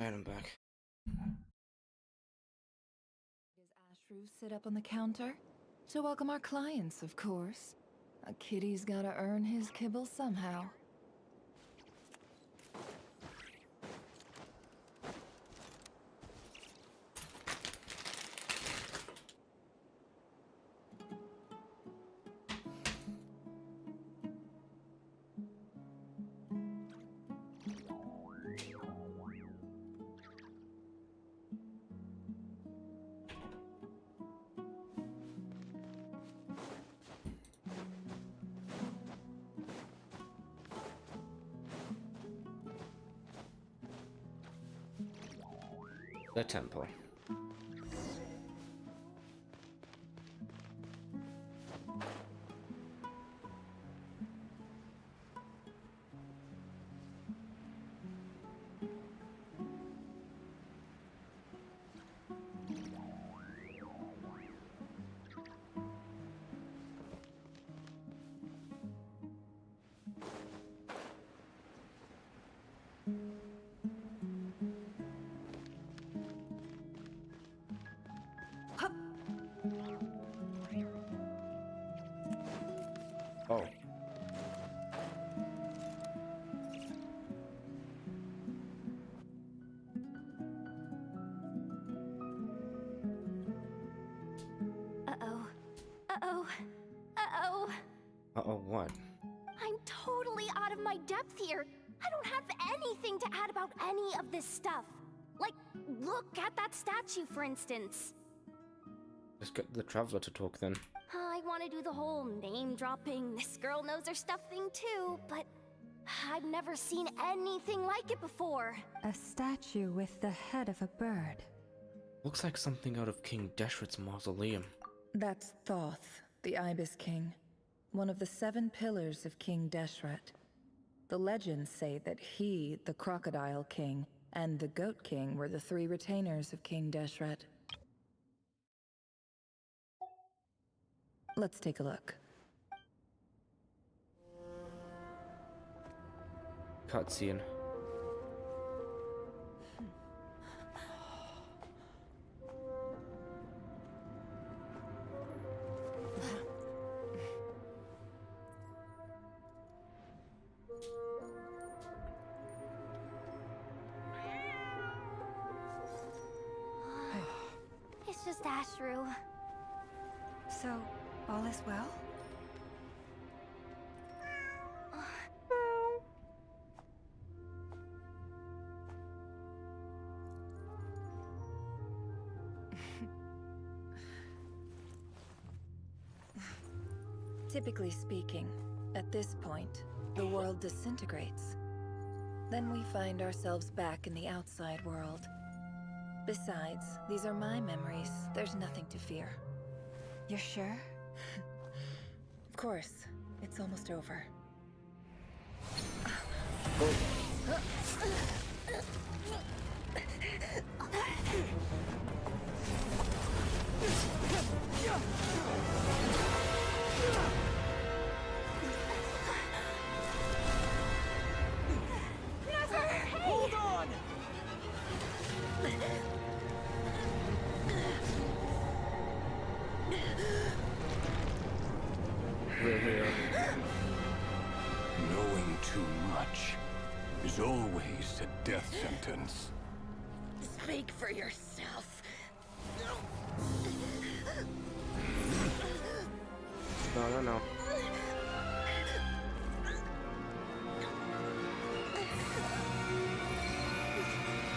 And I'm back. Does Ashru sit up on the counter? To welcome our clients, of course. A kitty's gotta earn his kibble somehow. The temple. Oh. Uh-oh. Uh-oh. Uh-oh. Uh-oh, what? I'm totally out of my depth here. I don't have anything to add about any of this stuff. Like, look at that statue, for instance. Let's get the traveler to talk then. I want to do the whole name-dropping, this girl knows her stuff thing too, but I've never seen anything like it before. A statue with the head of a bird. Looks like something out of King Deshret's mausoleum. That's Thoth, the Ibis King, one of the 7 pillars of King Deshret. The legends say that he, the Crocodile King, and the Goat King were the 3 retainers of King Deshret. Let's take a look. Cutscene. It's just Ashru. So, all is well? Typically speaking, at this point, the world disintegrates. Then we find ourselves back in the outside world. Besides, these are my memories. There's nothing to fear. You're sure? Of course. It's almost over. Hold on! Knowing too much is always a death sentence. Speak for yourself. No.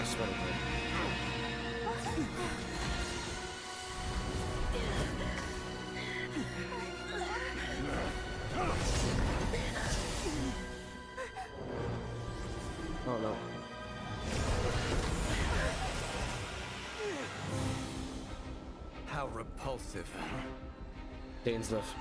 I swear to God. Oh no. How repulsive. Dane's left.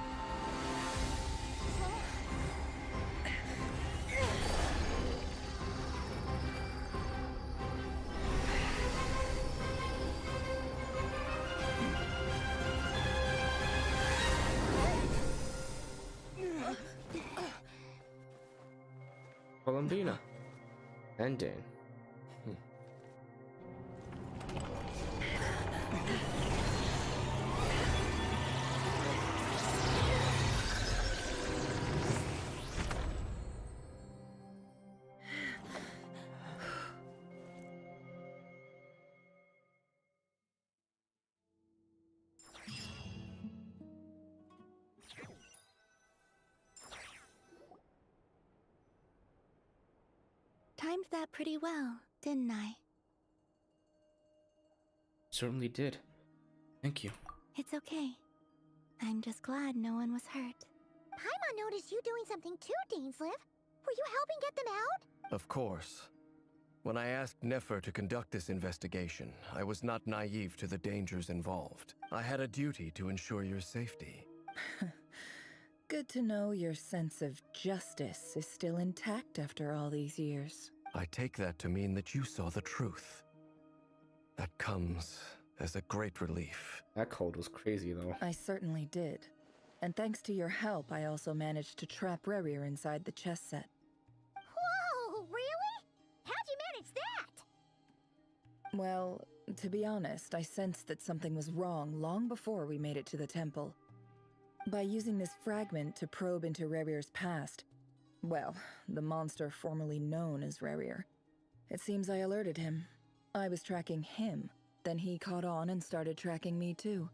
Columbina. And Dane. timed that pretty well, didn't I? Certainly did. Thank you. It's okay. I'm just glad no one was hurt. Paimon noticed you doing something too, Dainsleif. Were you helping get them out? Of course. When I asked Nefer to conduct this investigation, I was not naive to the dangers involved. I had a duty to ensure your safety. Good to know your sense of justice is still intact after all these years. I take that to mean that you saw the truth. That comes as a great relief. That code was crazy, though. I certainly did. And thanks to your help, I also managed to trap Rerir inside the chess set. Whoa, really? How'd you manage that? Well, to be honest, I sensed that something was wrong long before we made it to the temple. By using this fragment to probe into Rerir's past, well, the monster formerly known as Rerir, it seems I alerted him. I was tracking him, then he caught on and started tracking me too.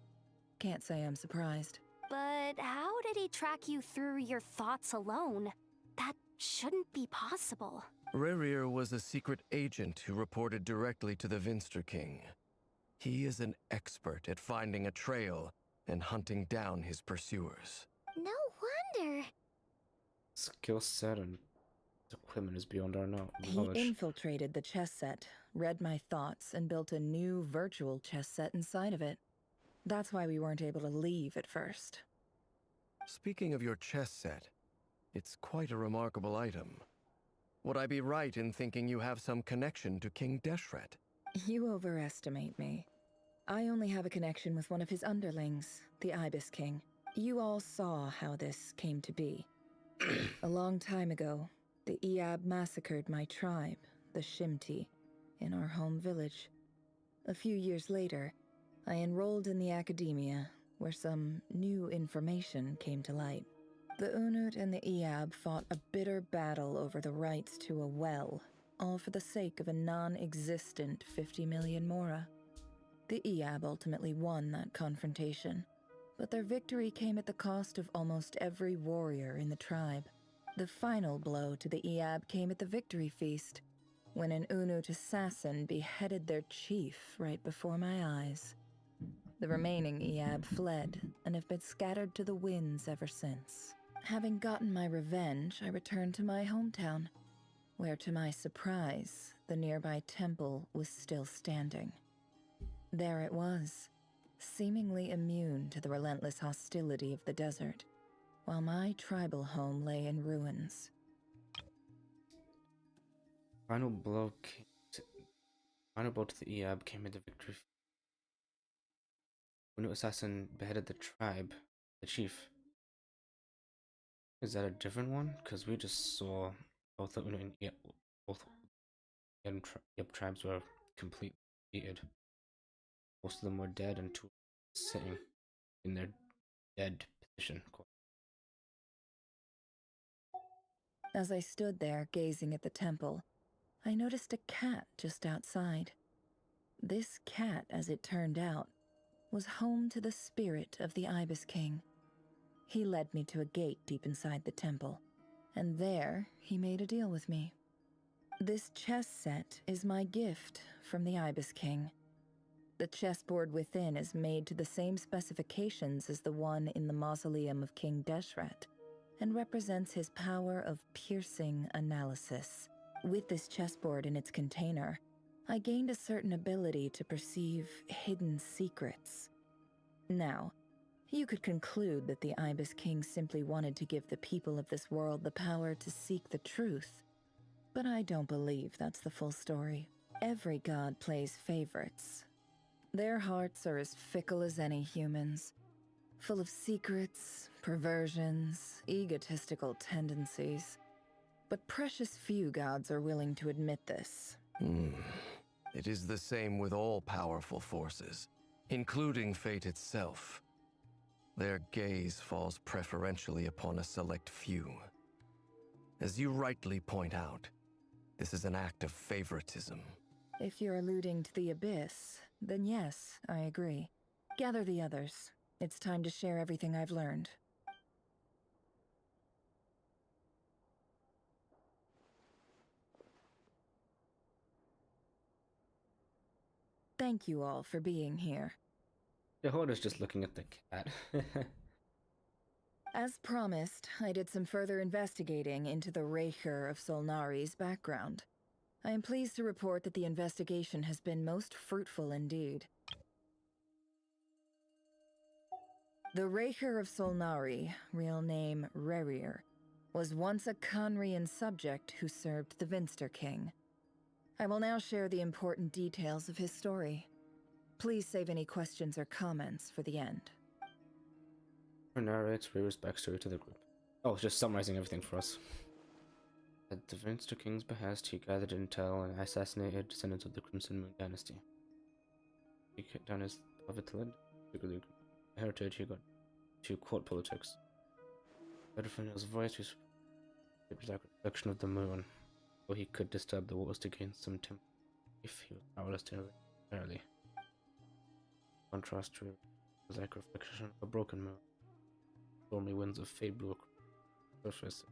Can't say I'm surprised. But how did he track you through your thoughts alone? That shouldn't be possible. Rerir was a secret agent who reported directly to the Vinster King. He is an expert at finding a trail and hunting down his pursuers. No wonder. Skill set and equipment is beyond our He knowledge. infiltrated the chess set, read my thoughts, and built a new virtual chess set inside of it. That's why we weren't able to leave at first. Speaking of your chess set, it's quite a remarkable item. Would I be right in thinking you have some connection to King Deshret? You overestimate me. I only have a connection with one of his underlings, the Ibis King. You all saw how this came to be. A long time ago, the Iab massacred my tribe, the Shimti, in our home village. A few years later, I enrolled in the academia, where some new information came to light. The Unut and the Iab fought a bitter battle over the rights to a well, all for the sake of a non-existent 50 million mora. The Iab ultimately won that confrontation, but their victory came at the cost of almost every warrior in the tribe. The final blow to the Iab came at the victory feast, when an Unut assassin beheaded their chief right before my eyes. The remaining Iab fled and have been scattered to the winds ever since. Having gotten my revenge, I returned to my hometown, where to my surprise, the nearby temple was still standing. There it was, seemingly immune to the relentless hostility of the desert, while my tribal home lay in ruins. Final blow to the Iab came at the victory. When the assassin beheaded the tribe, the chief. Is that a different one? Because we just saw both the Uno and both Iab tribes were completely defeated. Most of them were dead and two sitting in their dead position. As I stood there gazing at the temple, I noticed a cat just outside. This cat, as it turned out, was home to the spirit of the Ibis King. He led me to a gate deep inside the temple, and there he made a deal with me. This chess set is my gift from the Ibis King. The chessboard within is made to the same specifications as the one in the mausoleum of King Deshret, and represents his power of piercing analysis. With this chessboard in its container, I gained a certain ability to perceive hidden secrets. Now, you could conclude that the Ibis King simply wanted to give the people of this world the power to seek the truth, but I don't believe that's the full story. Every god plays favorites. Their hearts are as fickle as any human's, full of secrets, perversions, egotistical tendencies. But precious few gods are willing to admit this. It is the same with all powerful forces, including fate itself. Their gaze falls preferentially upon a select few. As you rightly point out, this is an act of favoritism. If you're alluding to the Abyss, then yes, I agree. Gather the others. It's time to share everything I've learned. thank you all for being here. The Hoarder's just looking at the cat. As promised, I did some further investigating into the Raker of Solnari's background. I am pleased to report that the investigation has been most fruitful indeed. The Raker of Solnari, real name Rerir, was once a Conrian subject who served the Vinster King. I will now share the important details of his story. Please save any questions or comments for the end. Narrates Rerir's backstory to the group. Oh, just summarizing everything for us. At the Vinster King's behest, he gathered intel and assassinated descendants of the Crimson Moon dynasty. He cut down his beloved land, particularly heritage he got to court politics. Better from his voice was like a reflection of the moon, so he could disturb the waters to gain some temper if he was powerless to entirely. Contrast to it was like a reflection of a broken moon. Stormy winds of fate blew across the surface.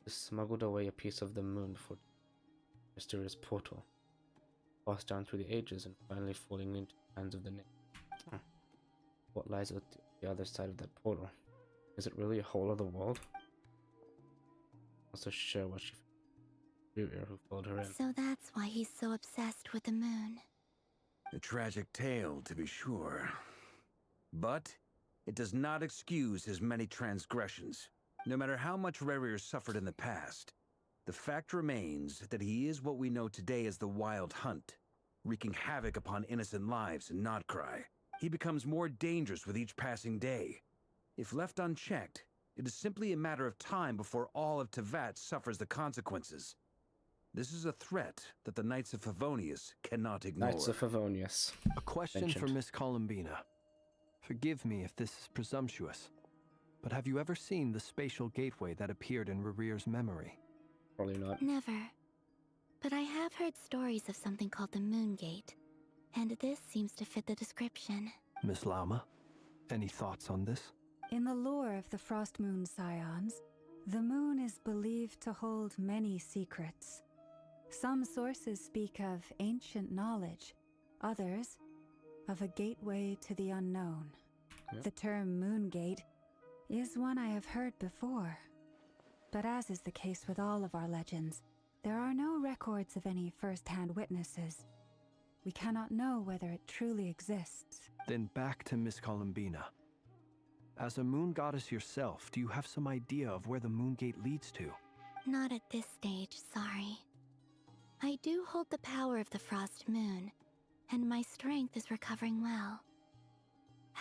He smuggled away a piece of the moon before the mysterious portal passed down through the ages and finally falling into the hands of the Nick. What lies at the other side of that portal? Is it really a whole other world? Also share what she found. Who followed her in. So that's why he's so obsessed with the moon. A tragic tale, to be sure. But it does not excuse his many transgressions. No matter how much Rerir suffered in the past, the fact remains that he is what we know today as the Wild Hunt, wreaking havoc upon innocent lives in Notcry. He becomes more dangerous with each passing day. If left unchecked, it is simply a matter of time before all of Tevat suffers the consequences. This is a threat that the Knights of Favonius cannot ignore. Knights of Favonius. A question for Miss Columbina. Forgive me if this is presumptuous, but have you ever seen the spatial gateway that appeared in Rerir's memory? Probably not. Never. But I have heard stories of something called the Moon Gate, and this seems to fit the description. Miss Lauma, any thoughts on this? In the lore of the Frost Moon Scions, the moon is believed to hold many secrets. Some sources speak of ancient knowledge, others of a gateway to the unknown. Yep. The term Moon Gate is one I have heard before. But as is the case with all of our legends, there are no records of any first-hand witnesses. We cannot know whether it truly exists. Then back to Miss Columbina. As a moon goddess yourself, do you have some idea of where the Moon Gate leads to? Not at this stage, sorry. I do hold the power of the Frost Moon, and my strength is recovering well.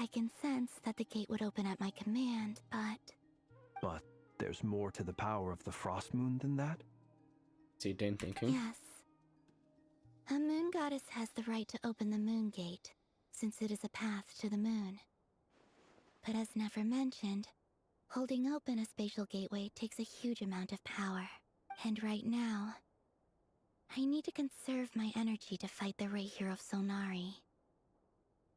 I can sense that the gate would open at my command, but... But there's more to the power of the Frost Moon than that? See Dane thinking? Yes. A moon goddess has the right to open the Moon Gate, since it is a path to the moon. But as Nefer mentioned, holding open a spatial gateway takes a huge amount of power. And right now, I need to conserve my energy to fight the Raker of Solnari.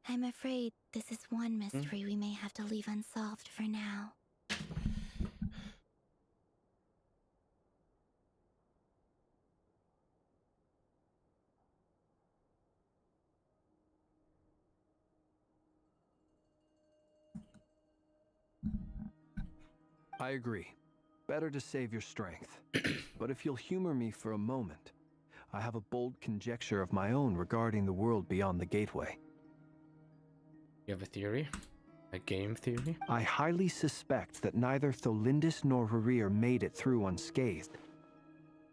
I'm afraid this is one mystery we may have to leave unsolved for now. I agree. Better to save your strength. But if you'll humor me for a moment, I have a bold conjecture of my own regarding the world beyond the gateway. You have a theory? A game theory? I highly suspect that neither Tholindis nor Rerir made it through unscathed.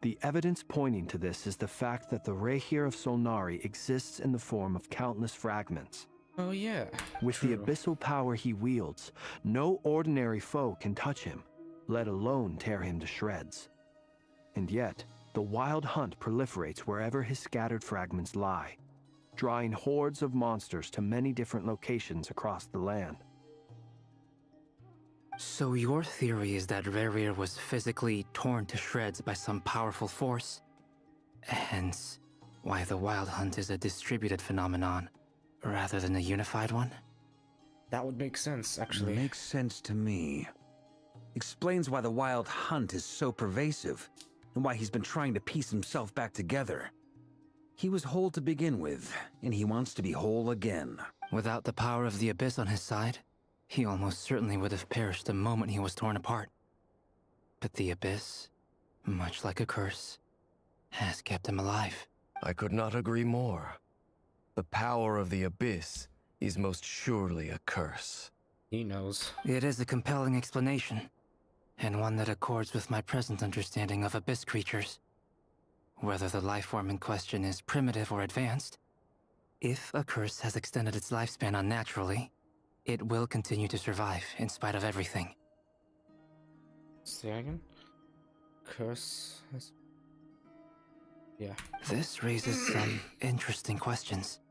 The evidence pointing to this is the fact that the Raker of Solnari exists in the form of countless fragments. Oh yeah. With the abyssal power he wields, no ordinary foe can touch him, let alone tear him to shreds. And yet, the Wild Hunt proliferates wherever his scattered fragments lie, drawing hordes of monsters to many different locations across the land. So your theory is that Rerir was physically torn to shreds by some powerful force? Hence, why the Wild Hunt is a distributed phenomenon, rather than a unified one? That would make sense, actually. Makes sense to me. Explains why the Wild Hunt is so pervasive, and why he's been trying to piece himself back together. He was whole to begin with, and he wants to be whole again. Without the power of the Abyss on his side, he almost certainly would have perished the moment he was torn apart. But the Abyss, much like a curse, has kept him alive. I could not agree more. The power of the Abyss is most surely a curse. He knows. It is a compelling explanation, and one that accords with my present understanding of Abyss creatures. Whether the life form in question is primitive or advanced, if a curse has extended its lifespan unnaturally, it will continue to survive in spite of everything. Say again? Curse has... Yeah. This raises some interesting questions.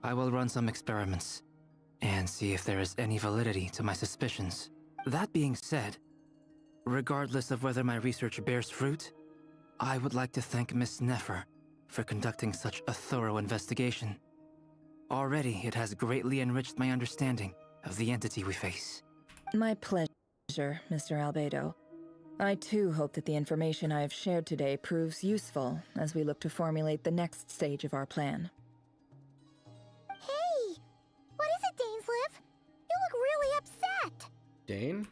I will run some experiments and see if there is any validity to my suspicions. That being said, regardless of whether my research bears fruit, I would like to thank Miss Nefer for conducting such a thorough investigation. Already, it has greatly enriched my understanding of the entity we face. My pleasure, Mr. Albedo. I too hope that the information I have shared today proves useful as we look to formulate the next stage of our plan. Hey! What is it, Dainsleif? You look really upset! Dane?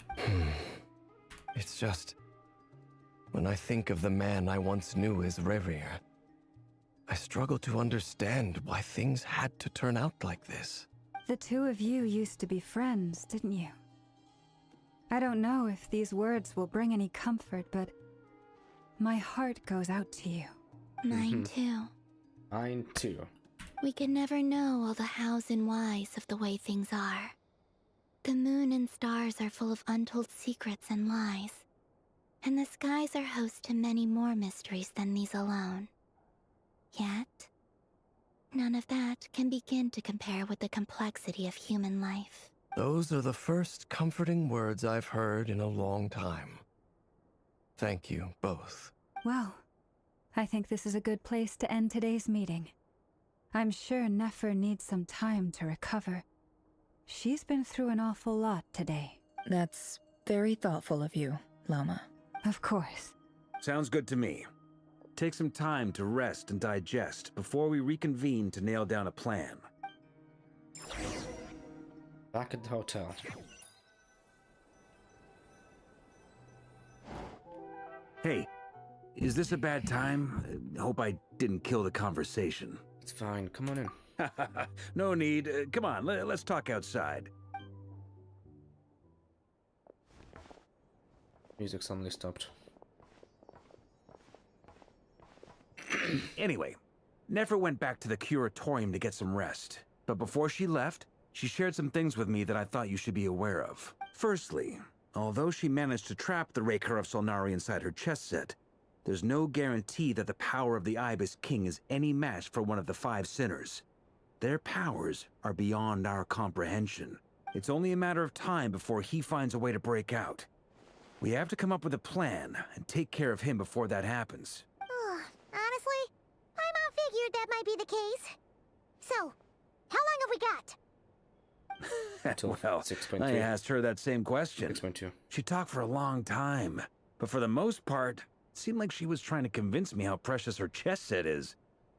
It's just... when I think of the man I once knew as Rerir, I struggle to understand why things had to turn out like this. The two of you used to be friends, didn't you? I don't know if these words will bring any comfort, but my heart goes out to you. Mine too. Mine too. We can never know all the hows and whys of the way things are. The moon and stars are full of untold secrets and lies, and the skies are host to many more mysteries than these alone. Yet, none of that can begin to compare with the complexity of human life. Those are the first comforting words I've heard in a long time. Thank you, both. Well, I think this is a good place to end today's meeting. I'm sure Nefer needs some time to recover. She's been through an awful lot today. That's very thoughtful of you, Lama. Of course. Sounds good to me. Take some time to rest and digest before we reconvene to nail down a plan. Back at the hotel. Hey, is this a bad time? Hope I didn't kill the conversation. It's fine. Come on in. No need. Come on, let's talk outside. Music suddenly stopped. Anyway, Nefer went back to the curatorium to get some rest. But before she left, she shared some things with me that I thought you should be aware of. Firstly, although she managed to trap the Raker of Solnari inside her chess set, there's no guarantee that the power of the Ibis King is any match for one of the 5 sinners. Their powers are beyond our comprehension. It's only a matter of time before he finds a way to break out. We have to come up with a plan and take care of him before that happens. Honestly, my mom figured that might be the case. So, how long have we got? Well, 6.2. I asked her that same question. 6.2. She talked for a long time, but for the most part, it seemed like she was trying to convince me how precious her chess set is.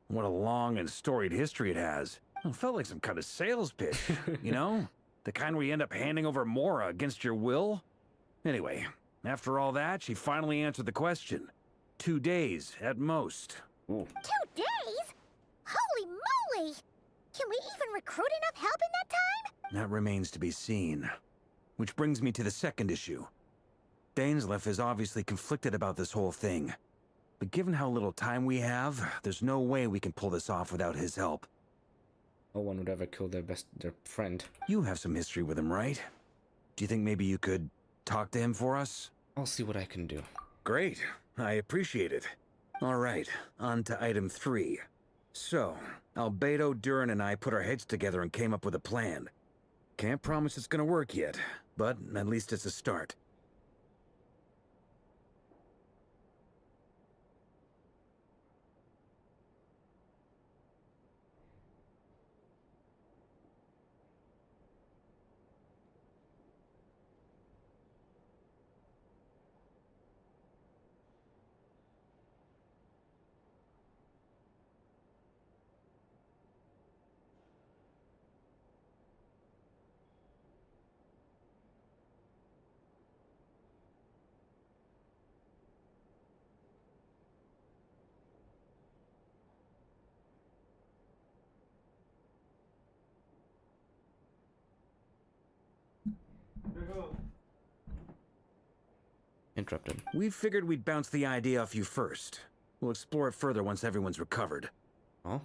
And what a long and storied history it has. It felt like some kind of sales pitch, you know? The kind where you end up handing over Mora against your will. Anyway, after all that, she finally answered the question. 2 days, at most. Ooh. 2 days? Holy moly! Can we even recruit enough help in that time? That remains to be seen. Which brings me to the second issue. Dainsleif is obviously conflicted about this whole thing. But given how little time we have, there's no way we can pull this off without his help. No one would ever kill their friend. You have some history with him, right? Do you think maybe you could talk to him for us? I'll see what I can do. Great. I appreciate it. All right, on to item 3. So, Albedo, Durin, and I put our heads together and came up with a plan. Can't promise it's gonna work yet, but at least it's a start. Interrupted. We figured we'd bounce the idea off you first. We'll explore it further once everyone's recovered. Oh,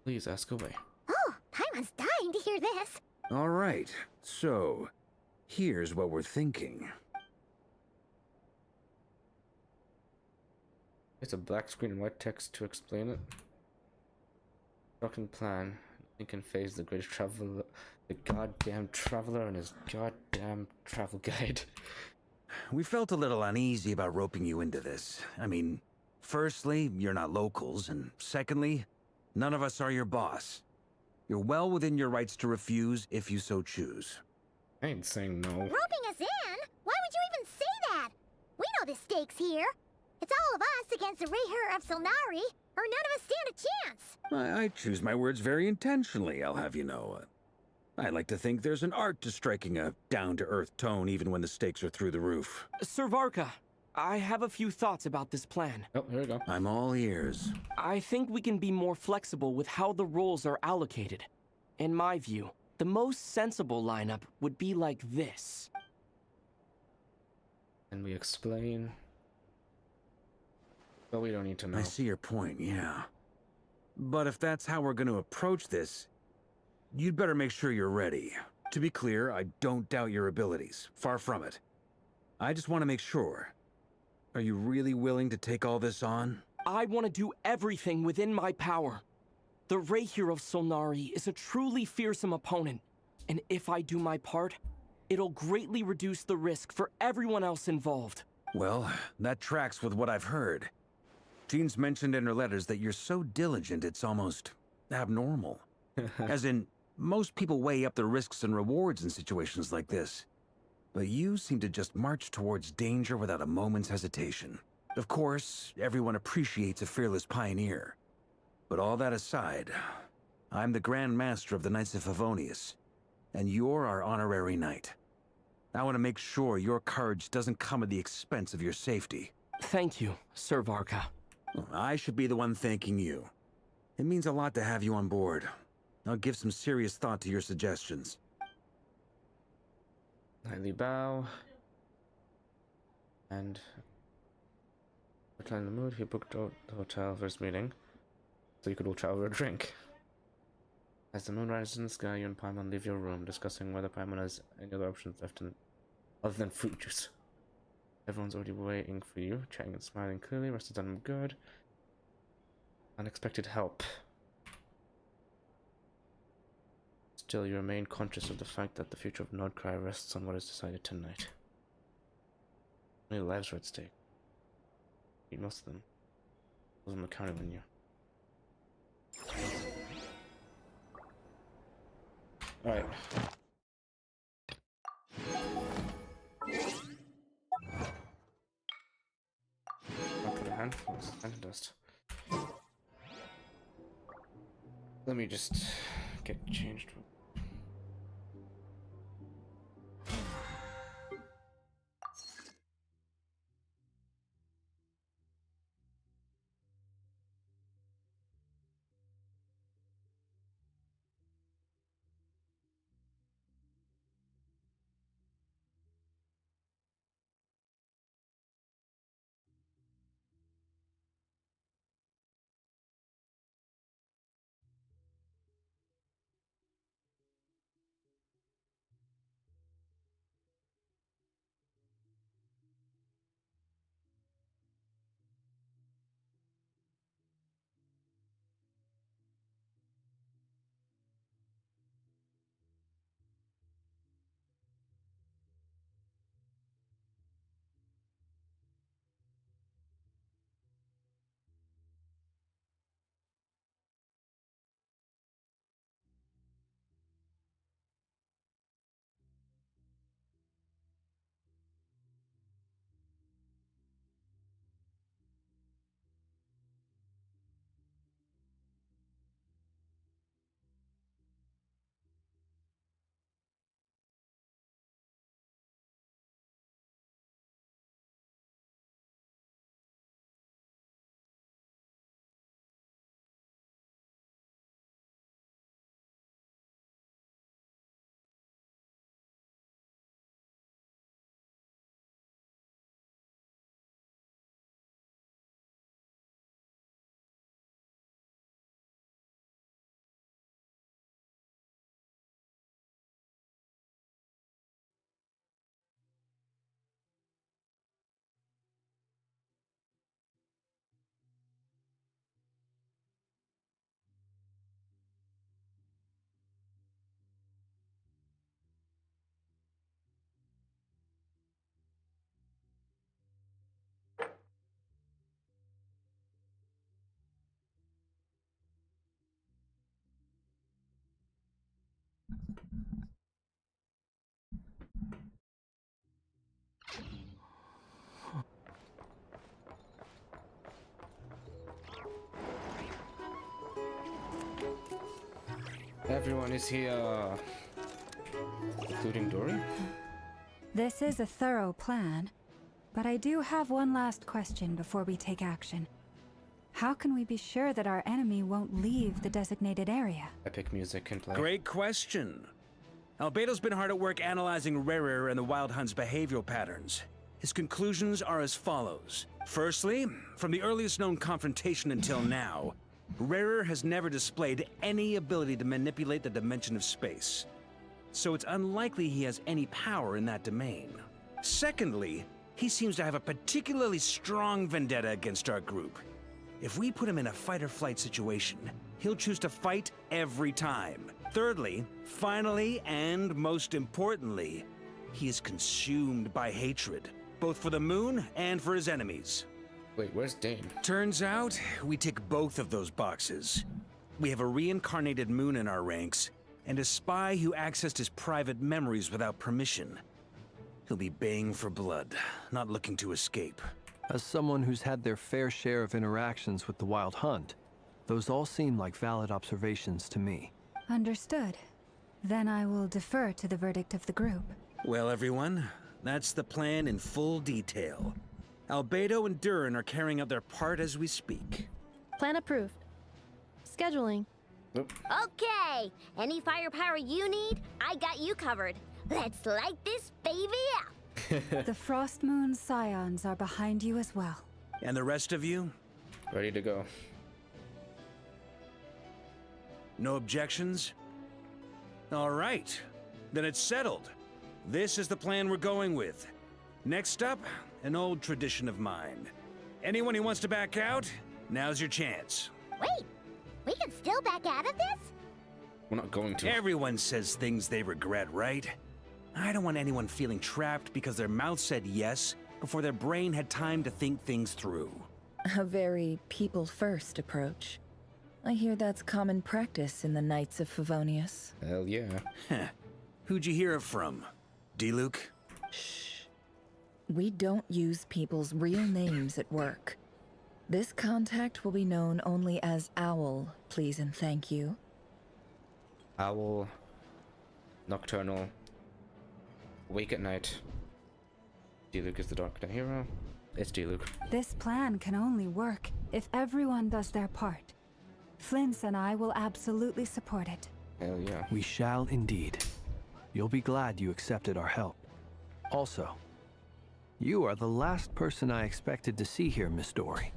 please ask away. Oh, Paimon's dying to hear this. All right, so here's what we're thinking. It's a black screen and white text to explain it. Shocking plan. You can phase the greatest traveler, the goddamn traveler and his goddamn travel guide. We felt a little uneasy about roping you into this. I mean, firstly, you're not locals, and secondly, none of us are your boss. You're well within your rights to refuse if you so choose. I ain't saying no. Roping us in? Why would you even say that? We know the stakes here. It's all of us against the Rayher of Solnari, or none of us stand a chance. I choose my words very intentionally, I'll have you know. I like to think there's an art to striking a down-to-earth tone even when the stakes are through the roof. Sir Varka, I have a few thoughts about this plan. Oh, here we go. I'm all ears. I think we can be more flexible with how the roles are allocated. In my view, the most sensible lineup would be like this. And we explain. But we don't need to know. I see your point, yeah. But if that's how we're going to approach this, you'd better make sure you're ready. To be clear, I don't doubt your abilities. Far from it. I just want to make sure. Are you really willing to take all this on? I want to do everything within my power. The Rayher of Solnari is a truly fearsome opponent, and if I do my part, it'll greatly reduce the risk for everyone else involved. Well, that tracks with what I've heard. Jean's mentioned in her letters that you're so diligent it's almost abnormal. As in, most people weigh up the risks and rewards in situations like this. But you seem to just march towards danger without a moment's hesitation. Of course, everyone appreciates a fearless pioneer. But all that aside, I'm the Grand Master of the Knights of Favonius, and you're our honorary knight. I want to make sure your courage doesn't come at the expense of your safety. Thank you, Sir Varka. I should be the one thanking you. It means a lot to have you on board. I'll give some serious thought to your suggestions. Highly bow. And return the mood. He booked out the hotel for his meeting, so you could all chat over a drink. As the moon rises in the sky, you and Paimon leave your room, discussing whether Paimon has any other options left other than fruit juice. Everyone's already waiting for you, chatting and smiling clearly. Rest is done good. Unexpected help. Still, you remain conscious of the fact that the future of Nordcry rests on what is decided tonight. Many lives are at stake. Eat most of them. Most of them are counting on you. Alright. I'll put a handful of sand dust. Let me just get changed. Everyone is here, including Dory? This is a thorough plan, but I do have one last question before we take action. How can we be sure that our enemy won't leave the designated area? Epic music can play. Great question. Albedo's been hard at work analyzing Rarer and the Wild Hunt's behavioral patterns. His conclusions are as follows. Firstly, from the earliest known confrontation until now, Rarer has never displayed any ability to manipulate the dimension of space. So it's unlikely he has any power in that domain. Secondly, he seems to have a particularly strong vendetta against our group. If we put him in a fight-or-flight situation, he'll choose to fight every time. Thirdly, finally, and most importantly, he is consumed by hatred, both for the moon and for his enemies. Wait, where's Dane? Turns out, we tick both of those boxes. We have a reincarnated moon in our ranks, and a spy who accessed his private memories without permission. He'll be baying for blood, not looking to escape. As someone who's had their fair share of interactions with the Wild Hunt, those all seem like valid observations to me. Understood. Then I will defer to the verdict of the group. Well, everyone, that's the plan in full detail. Albedo and Durin are carrying out their part as we speak. Plan approved. Scheduling. Okay, any firepower you need, I got you covered. Let's light this baby up. The Frost Moon Scions are behind you as well. And the rest of you? Ready to go. No objections? All right, then it's settled. This is the plan we're going with. Next up, an old tradition of mine. Anyone who wants to back out, now's your chance. Wait, we can still back out of this? We're not going to. Everyone says things they regret, right? I don't want anyone feeling trapped because their mouth said yes before their brain had time to think things through. A very people-first approach. I hear that's common practice in the Knights of Favonius. Hell yeah. Who'd you hear it from? D-Luke? Shh. We don't use people's real names at work. This contact will be known only as Owl, please and thank you. Owl. Nocturnal. Wake at night. D-Luke is the Dark Knight hero. It's D-Luke. This plan can only work if everyone does their part. Flint's and I will absolutely support it. Hell yeah. We shall indeed. You'll be glad you accepted our help. Also, you are the last person I expected to see here, Miss Dory.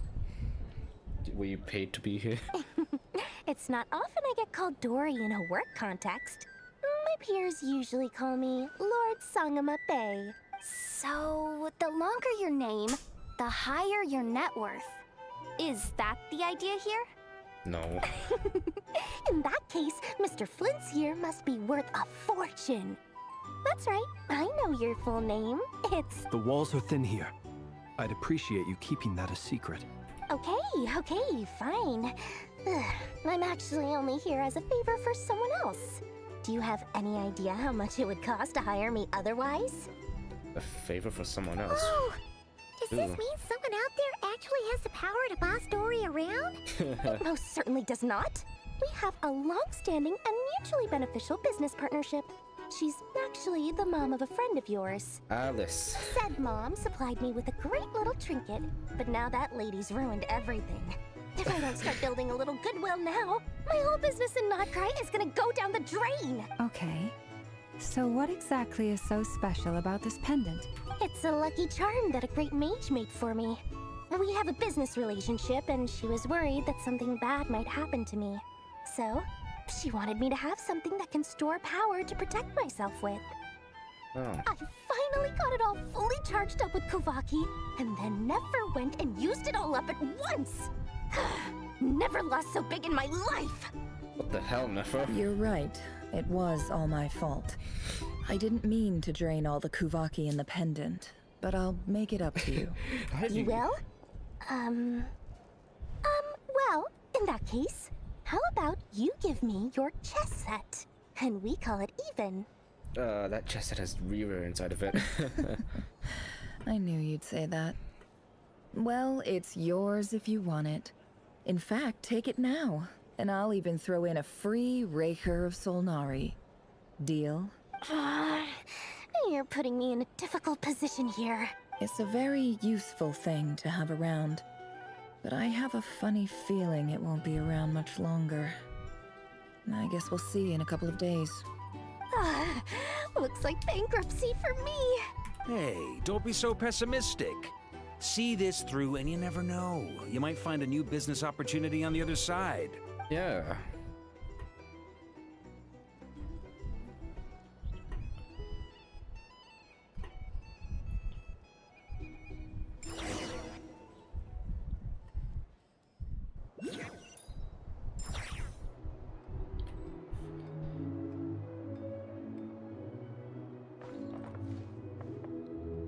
Were you paid to be here? It's not often I get called Dory in a work context. My peers usually call me Lord Sangamabe. So, the longer your name, the higher your net worth. Is that the idea here? No. In that case, Mr. Flint's here must be worth a fortune. That's right, I know your full name. It's... The walls are thin here. I'd appreciate you keeping that a secret. Okay, fine. Ugh, I'm actually only here as a favor for someone else. Do you have any idea how much it would cost to hire me otherwise? A favor for someone else. Oh, does this mean someone out there actually has the power to boss Dory around? It most certainly does not. We have a long-standing and mutually beneficial business partnership. She's actually the mom of a friend of yours. Alice. Said mom supplied me with a great little trinket, but now that lady's ruined everything. If I don't start building a little goodwill now, my whole business in Notcry is gonna go down the drain! Okay. So what exactly is so special about this pendant? It's a lucky charm that a great mage made for me. We have a business relationship, and she was worried that something bad might happen to me. So, she wanted me to have something that can store power to protect myself with. Oh. I finally got it all fully charged up with Kovaki, and then never went and used it all up at once! Never lost so big in my life! What the hell, Nefer? You're right. It was all my fault. I didn't mean to drain all the Kuvaki in the pendant, but I'll make it up to you. You will? Well, in that case, how about you give me your chess set? And we call it even. That chest set has Reaver inside of it. I knew you'd say that. Well, it's yours if you want it. In fact, take it now. And I'll even throw in a free Raker of Solnari. Deal? You're putting me in a difficult position here. It's a very useful thing to have around. But I have a funny feeling it won't be around much longer. I guess we'll see in a couple of days. Looks like bankruptcy for me. Hey, don't be so pessimistic. See this through and you never know. You might find a new business opportunity on the other side. Yeah.